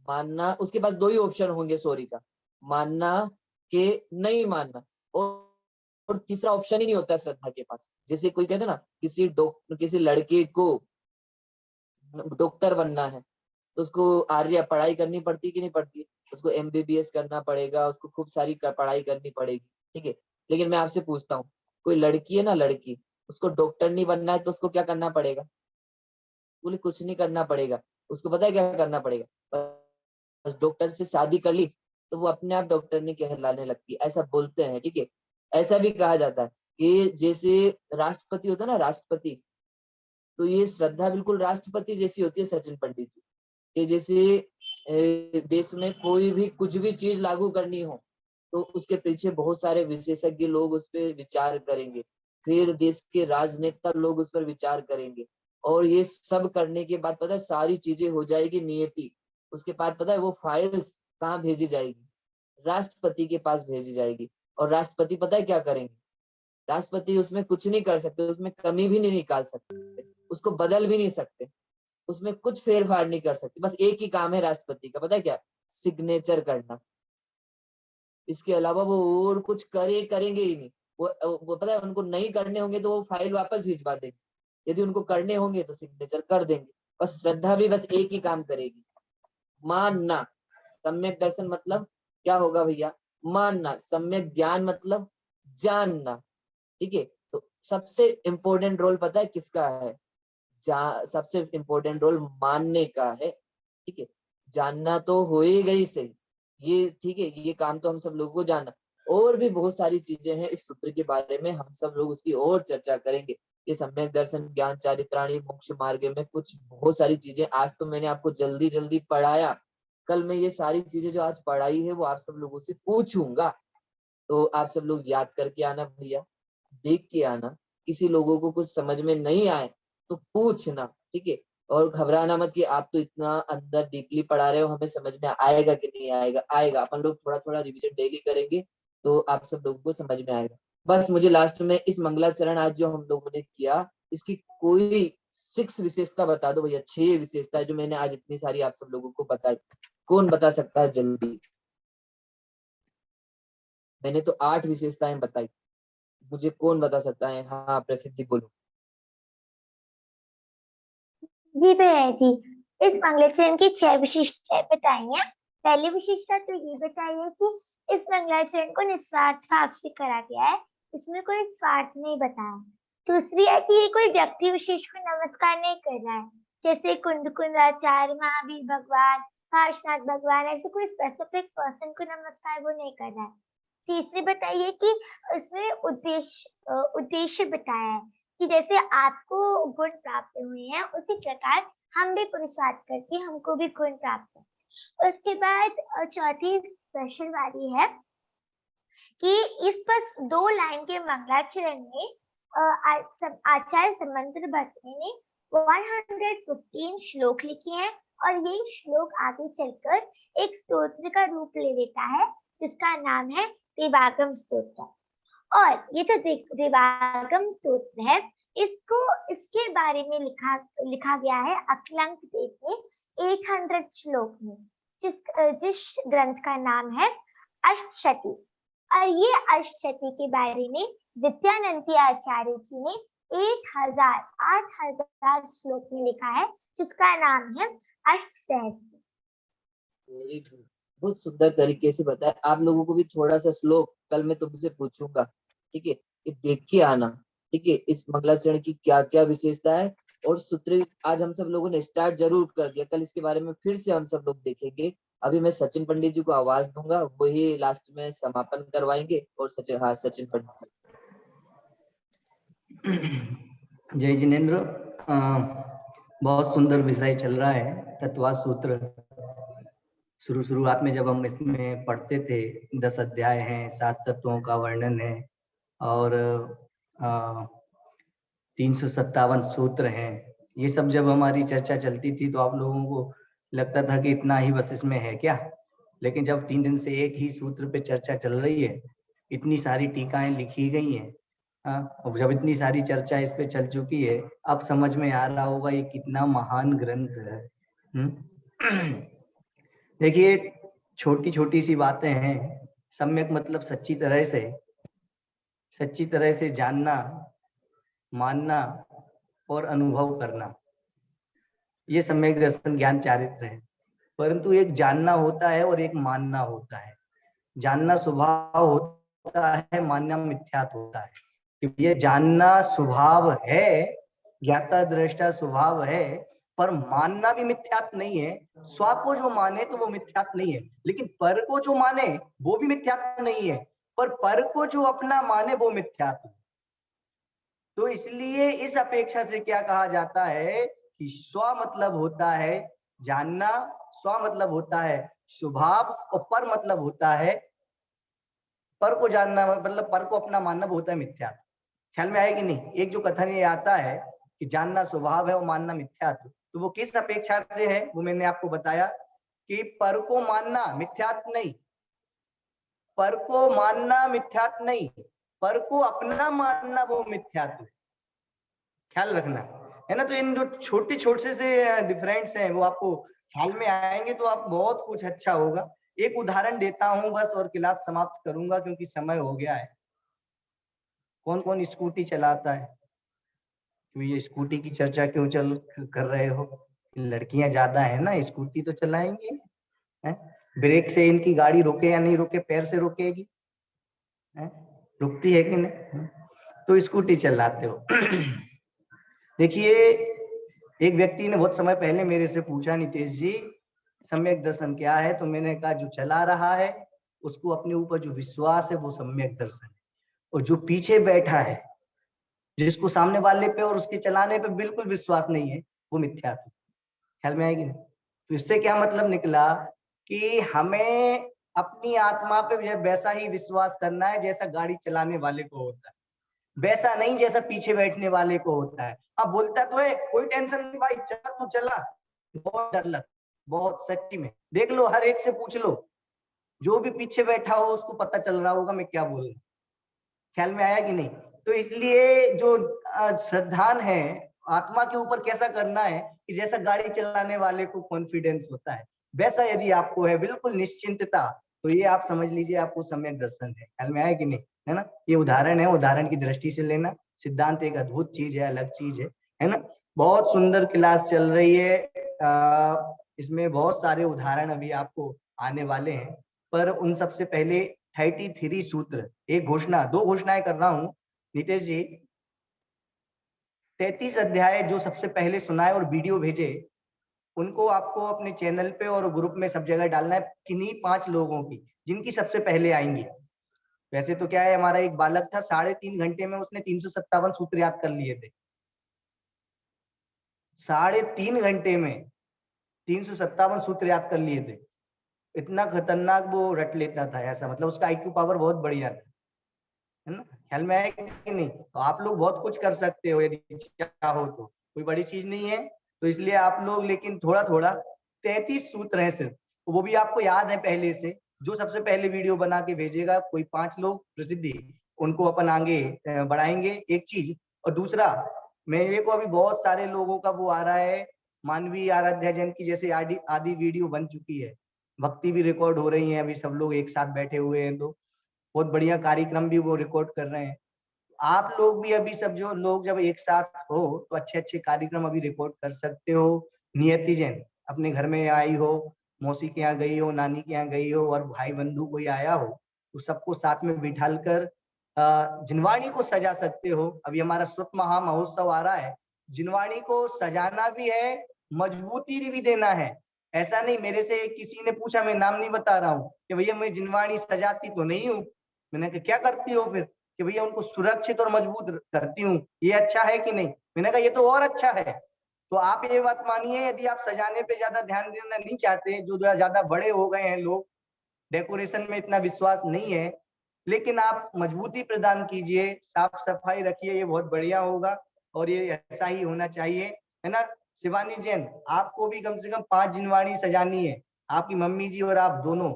Speaker 2: मानना, उसके पास दो ही ऑप्शन होंगे सॉरी का, मानना कि नहीं मानना, और तीसरा ऑप्शन ही नहीं होता श्रद्धा के पास। जैसे कोई कहते ना किसी लड़के को डॉक्टर बनना है, तो उसको आर्य पढ़ाई करनी पड़ती कि नहीं पड़ती? उसको एमबीबीएस करना पड़ेगा, उसको खूब सारी पढ़ाई करनी पड़ेगी, ठीक है। लेकिन मैं आपसे पूछता हूँ, कोई लड़की है ना, लड़की, उसको डॉक्टर नहीं बनना है तो उसको क्या करना पड़ेगा? बोले कुछ नहीं करना पड़ेगा, उसको पता है क्या करना पड़ेगा? बस डॉक्टर से शादी कर ली तो वो अपने आप डॉक्टर नहीं कहलाने लगती, ऐसा बोलते हैं, ठीक है। ऐसा भी कहा जाता है कि जैसे राष्ट्रपति होता है ना, राष्ट्रपति, तो ये श्रद्धा बिल्कुल राष्ट्रपति जैसी होती है सचिन पंडित जी, कि जैसे देश में कोई भी कुछ भी चीज लागू करनी हो तो उसके पीछे बहुत सारे विशेषज्ञ लोग उस पर विचार करेंगे, फिर देश के राजनेता लोग उस पर विचार करेंगे, और ये सब करने के बाद पता है सारी चीजें हो जाएगी नियति, उसके बाद पता है वो फाइल्स कहाँ भेजी जाएगी? राष्ट्रपति के पास भेजी जाएगी, और राष्ट्रपति पता है क्या करेंगे? राष्ट्रपति उसमें कुछ नहीं कर सकते, उसमें कमी भी नहीं निकाल सकते, उसको बदल भी नहीं सकते, उसमें कुछ फेरफार नहीं कर सकते। बस एक ही काम है राष्ट्रपति का, पता है क्या? सिग्नेचर करना। इसके अलावा वो और कुछ करेंगे ही नहीं। वो पता है उनको नहीं करने होंगे तो वो फाइल वापस भिजवा देंगे, यदि उनको करने होंगे तो सिग्नेचर कर देंगे। बस श्रद्धा भी बस एक ही काम करेगी, मानना। सम्यक दर्शन मतलब क्या होगा भैया? मानना। सम्यक ज्ञान मतलब जानना, ठीक है। तो सबसे इंपॉर्टेंट रोल पता है किसका है? सबसे इंपॉर्टेंट रोल मानने का है, ठीक है। जानना तो हो ही गई सही, ये ठीक है, ये काम तो हम सब लोगों को जानना। और भी बहुत सारी चीजें हैं इस सूत्र के बारे में, हम सब लोग उसकी और चर्चा करेंगे। ये सम्यक दर्शन, ज्ञान चारित्राणी, मोक्ष मार्ग में कुछ बहुत सारी चीजें आज तो मैंने आपको जल्दी जल्दी पढ़ाया, कल मैं ये सारी चीजें जो आज पढ़ाई है वो आप सब लोगों से पूछूंगा, तो आप सब लोग याद करके आना भैया, देख के आना। किसी लोगों को कुछ समझ में नहीं आए तो पूछना, ठीक है। और घबराना मत कि आप तो इतना अंदर डीपली पढ़ा रहे हो, हमें समझ में आएगा कि नहीं आएगा? आएगा, अपन लोग थोड़ा थोड़ा रिवीजन डेली करेंगे तो आप सब लोगों को समझ में आएगा। बस मुझे लास्ट में इस मंगलाचरण आज जो हम लोगों ने किया, इसकी कोई 6 विशेषता बता दो भैया, 6 विशेषता जो मैंने आज इतनी सारी आप सब लोगों को बताई, कौन बता सकता है जल्दी? मैंने तो 8 विशेषताएं बताई, मुझे कौन बता सकता है? हाँ प्रसिद्धि बोलो।
Speaker 4: जी भैया जी, इस मंगलाचरण की 6 विशेषताएं बताई हैं। पहली विशेषता तो ये बताई है कि इस मंगलाचरण को निस्वार्थ भाव से करा गया है, इसमें कोई स्वार्थ नहीं बताया। दूसरी है कि ये कोई व्यक्ति विशेष को नमस्कार नहीं कर रहा है, जैसे कुंदकुंदाचार्य, महावीर भगवान, पार्श्वनाथ भगवान, ऐसे कोई स्पेसिफिक पर्सन को नमस्कार वो नहीं कर रहा है। तीसरी बताइए कि इसमें उद्देश्य बताया है कि जैसे आपको गुण प्राप्त हुए हैं उसी प्रकार हम भी पुरुषार्थ करके हमको भी गुण प्राप्त है। उसके बाद चौथी स्पेशल वाली है कि इस बस 2 लाइन के मंगलाचरण में आचार्य समंत्र भट्ट ने 115 श्लोक लिखे हैं, और ये श्लोक आगे चलकर एक स्तोत्र का रूप ले लेता है जिसका नाम है देवागम स्तोत्र। और ये जो देवागम स्तोत्र है इसको इसके बारे में लिखा गया है अक्लांक देव ने 800 श्लोक में, जिस ग्रंथ का नाम है अष्टशती। और ये अष्टशती के बारे में विद्यानंदी आचार्य जी ने 8,000 श्लोक में लिखा है, जिसका नाम है अष्टसहस्त्र।
Speaker 2: वेरी गुड, बहुत सुंदर तरीके से बताया। आप लोगों को भी थोड़ा सा श्लोक कल मैं तुमसे पूछूंगा, ठीक है, ये देख के आना, ठीक है, इस मंगलाचरण की क्या क्या विशेषता है। और सूत्र आज हम सब लोगों ने स्टार्ट जरूर कर दिया, कल इसके बारे में फिर से हम सब लोग देखेंगे। अभी मैं सचिन पंडित जी को आवाज दूंगा, वही लास्ट में समापन करवाएंगे। और सचिन पंडित जी।
Speaker 5: जय जिनेन्द्र, बहुत सुंदर विषय चल रहा है तत्वार्थ सूत्र। शुरुआत में जब हम इसमें पढ़ते थे 10 अध्याय हैं, 7 तत्वों का वर्णन है और 357 सूत्र हैं। ये सब जब हमारी चर्चा चलती थी तो आप लोगों को लगता था कि इतना ही बस इसमें है क्या। लेकिन जब 3 दिन से एक ही सूत्र पे चर्चा चल रही है, इतनी सारी टीकाएं लिखी गई हैं, और जब इतनी सारी चर्चा इस पे चल चुकी है, अब समझ में आ रहा होगा ये कितना महान ग्रंथ है। देखिए, छोटी छोटी सी बातें हैं। सम्यक मतलब सच्ची तरह से जानना, मानना और अनुभव करना, ये सम्यक दर्शन ज्ञान चारित्र है। परंतु एक जानना होता है और एक मानना होता है। जानना स्वभाव होता है, मानना मिथ्यात्व होता है। क्योंकि ये जानना स्वभाव है, ज्ञाता दृष्टा स्वभाव है, पर मानना भी मिथ्यात्व नहीं है। स्व को जो माने तो वो मिथ्यात्व नहीं है, लेकिन पर को जो माने वो भी मिथ्यात्व नहीं है, पर को जो अपना माने वो मिथ्यात्व। तो इसलिए इस अपेक्षा से क्या कहा जाता है कि स्व मतलब होता है जानना, स्व मतलब होता है स्वभाव, और पर मतलब होता है पर को जानना, मतलब पर को अपना मानना, वो होता है मिथ्यात्व। ख्याल में आएगी नहीं? एक जो कथन ये आता है कि जानना स्वभाव है और मानना मिथ्यात्व, तो वो किस अपेक्षा से है वो मैंने आपको बताया कि पर को मानना मिथ्यात्व नहीं, पर को मानना मिथ्यात्व नहीं, पर को अपना मानना वो मिथ्यात्व। ख्याल रखना है ना। तो इन जो छोटे छोटे से डिफरेंस हैं वो आपको ख्याल में आएंगे तो आप बहुत कुछ अच्छा होगा। एक उदाहरण देता हूं बस और क्लास समाप्त करूंगा क्योंकि समय हो गया है। कौन कौन स्कूटी चलाता है? तो ये स्कूटी की चर्चा क्यों कर रहे हो? लड़कियां ज्यादा है ना, स्कूटी तो चलाएंगी है? ब्रेक से इनकी गाड़ी रुके या नहीं रुके, पैर से रुकेगी है? रुकती है कि नहीं? तो स्कूटी चलाते हो। देखिए, एक व्यक्ति ने बहुत समय पहले मेरे से पूछा, नितेश जी सम्यक दर्शन क्या है? तो मैंने कहा जो चला रहा है उसको अपने ऊपर जो विश्वास है वो सम्यक दर्शन है, और जो पीछे बैठा है जिसको सामने वाले पे और उसके चलाने पे बिल्कुल विश्वास नहीं है वो मिथ्यात्व। ख्याल में आएगी नहीं? तो इससे क्या मतलब निकला कि हमें अपनी आत्मा पे वैसा ही विश्वास करना है जैसा गाड़ी चलाने वाले को होता है, वैसा नहीं जैसा पीछे बैठने वाले को होता है। अब बोलता तो है कोई टेंशन नहीं भाई, चला तू चला, बहुत डर लग, बहुत सच्ची में देख लो, हर एक से पूछ लो, जो भी पीछे बैठा हो उसको पता चल रहा होगा मैं क्या बोल रहा हूं। ख्याल में आया कि नहीं? तो इसलिए जो श्रद्धान है आत्मा के ऊपर कैसा करना है कि जैसा गाड़ी चलाने वाले को कॉन्फिडेंस होता है वैसा यदि आपको है बिल्कुल निश्चिंतता, तो ये आप समझ लीजिए आपको सम्यक दर्शन है। ख्याल में आया कि नहीं? है ना? ये उदाहरण है, उदाहरण की दृष्टि से लेना। सिद्धांत एक अद्भुत चीज है, अलग चीज है ना? बहुत सुंदर क्लास चल रही है। इसमें बहुत सारे उदाहरण अभी आपको आने वाले हैं, पर उन सबसे पहले 33 सूत्र, एक घोषणा, 2 घोषणाएं कर रहा हूं नितेश जी। 33 अध्याय जो सबसे पहले सुनाए और वीडियो भेजे उनको आपको अपने चैनल पे और ग्रुप में सब जगह डालना है, किन्हीं 5 लोगों की जिनकी सबसे पहले आएंगी। वैसे तो क्या है, हमारा एक बालक था 3.5 घंटे में उसने 357 सूत्र याद कर लिए थे। 3.5 घंटे में 357 सूत्र याद कर लिए थे। इतना खतरनाक वो रट लेता था, ऐसा मतलब उसका IQ पावर बहुत बढ़िया था, है ना? ख्याल में आया कि नहीं? तो आप लोग बहुत कुछ कर सकते हो यदि चाहो तो, कोई बड़ी चीज नहीं है। तो इसलिए आप लोग लेकिन थोड़ा थोड़ा 33 सूत्र हैं सिर्फ, वो भी आपको याद है पहले से। जो सबसे पहले वीडियो बना के भेजेगा कोई 5 लोग प्रसिद्धि, उनको अपन आगे बढ़ाएंगे, एक चीज। और दूसरा मेरे को अभी बहुत सारे लोगों का वो आ रहा है, मानवीय आराध्या जैन की जैसे आदि आदि वीडियो बन चुकी है, भक्ति भी रिकॉर्ड हो रही है, अभी सब लोग एक साथ बैठे हुए हैं तो बहुत बढ़िया कार्यक्रम भी वो रिकॉर्ड कर रहे हैं। आप लोग भी अभी सब जो लोग जब एक साथ हो तो अच्छे अच्छे कार्यक्रम अभी रिकॉर्ड कर सकते हो। नियति जैन अपने घर में आई हो, मौसी के यहाँ गई हो, नानी के यहाँ गई हो और भाई बंधु कोई आया हो तो सबको साथ में बिठाल कर जिनवाणी को सजा सकते हो। अभी हमारा स्वत महा महोत्सव आ रहा है, जिनवाणी को सजाना भी है, मजबूती भी देना है। ऐसा नहीं, मेरे से किसी ने पूछा, मैं नाम नहीं बता रहा हूँ, कि भैया मैं जिनवाणी सजाती तो नहीं हूँ। मैंने कहा क्या करती हो फिर? कि भैया उनको सुरक्षित और मजबूत करती हूँ। ये अच्छा है कि नहीं? मैंने कहा ये तो और अच्छा है। तो आप ये बात मानिए, यदि आप सजाने पे ज्यादा ध्यान देना नहीं चाहते, जो ज्यादा बड़े हो गए हैं लोग, डेकोरेशन में इतना विश्वास नहीं है, लेकिन आप मजबूती प्रदान कीजिए, साफ सफाई रखिए, ये बहुत बढ़िया होगा और ये ऐसा ही होना चाहिए, है ना। शिवानी जैन, आपको भी कम से कम 5 जिनवाणी सजानी है। आपकी मम्मी जी और आप दोनों,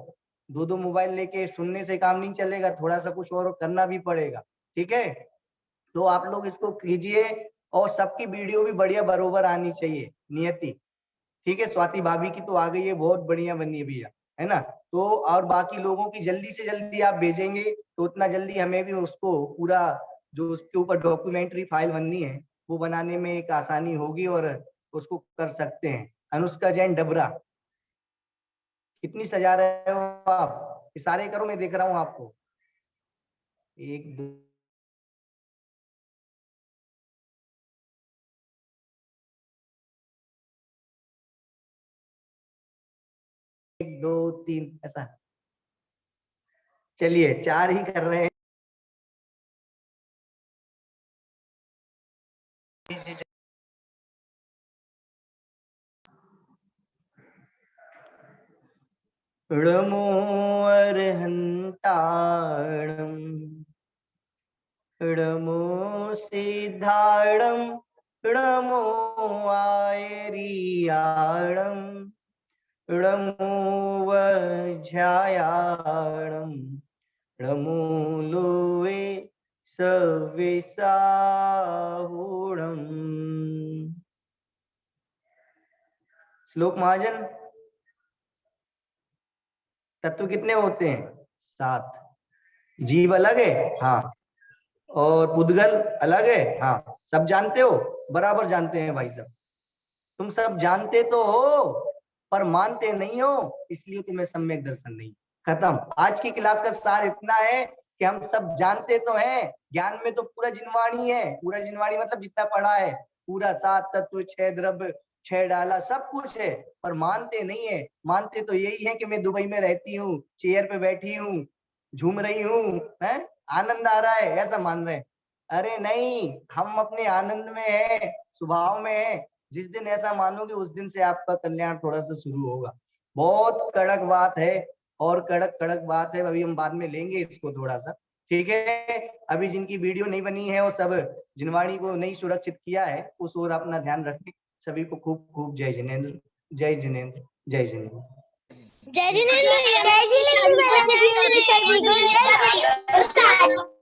Speaker 5: दो दो मोबाइल लेके सुनने से काम नहीं चलेगा, थोड़ा सा कुछ और करना भी पड़ेगा, ठीक है। तो आप लोग इसको कीजिए और सबकी वीडियो भी बढ़िया बरोबर आनी चाहिए। नियति, ठीक है, स्वाति भाभी की तो आ गई है, बहुत बढ़िया बनी है भैया, है ना। तो और बाकी लोगों की जल्दी से जल्दी आप भेजेंगे तो उतना जल्दी हमें भी उसको पूरा जो उसके ऊपर डॉक्यूमेंट्री फाइल बननी है वो बनाने में एक आसानी होगी और उसको कर सकते हैं। अनुष्का जैन डबरा, कितनी सजा रहे हो आप? इशारे करो, मैं देख रहा हूँ आपको। 1 2 1 2 3 ऐसा। चलिए 4 ही कर रहे हैं। णमो अर्हन्ताणं णमो सिद्धाणं णमो आयर्याणं णमो वज्रायाणं णमो लोवे सविसाहुणम्। श्लोक महाजन, तत्व कितने होते हैं? 7। जीव अलग है, हाँ, और पुद्गल अलग है, हाँ। सब जानते हो? बराबर जानते हैं भाई साहब। तुम सब जानते तो हो पर मानते नहीं हो, इसलिए तुम्हें सम्यक दर्शन नहीं। खत्म। आज की क्लास का सार इतना है कि हम सब जानते तो हैं, ज्ञान में तो पूरा जिनवाणी है, पूरा जिनवाणी मतलब जितना पढ़ा है पूरा, 7 तत्व, 6 द्रव्य, 6 डाला, सब कुछ है, पर मानते नहीं है। मानते तो यही है कि मैं दुबई में रहती हूँ, चेयर पे बैठी हूँ, झूम रही हूँ, है, आनंद आ रहा है, ऐसा मान रहे हैं। अरे नहीं, हम अपने आनंद में है, स्वभाव में है। जिस दिन ऐसा मानोगे उस दिन से आपका कल्याण थोड़ा सा शुरू होगा। बहुत कड़क बात है और कड़क कड़क बात है, अभी हम बाद में लेंगे इसको थोड़ा सा, ठीक है। अभी जिनकी वीडियो नहीं बनी है वो सब जिनवाणी को नहीं सुरक्षित किया है, उस ओर अपना ध्यान रखें। सभी को खूब खूब जय जिनेंद्र, जय जिनेंद्र, जय जिनेंद्र।
Speaker 4: जय जिनेंद्र, जय जिनेंद्र, जय जिनेंद्र, जय जिनेंद्र।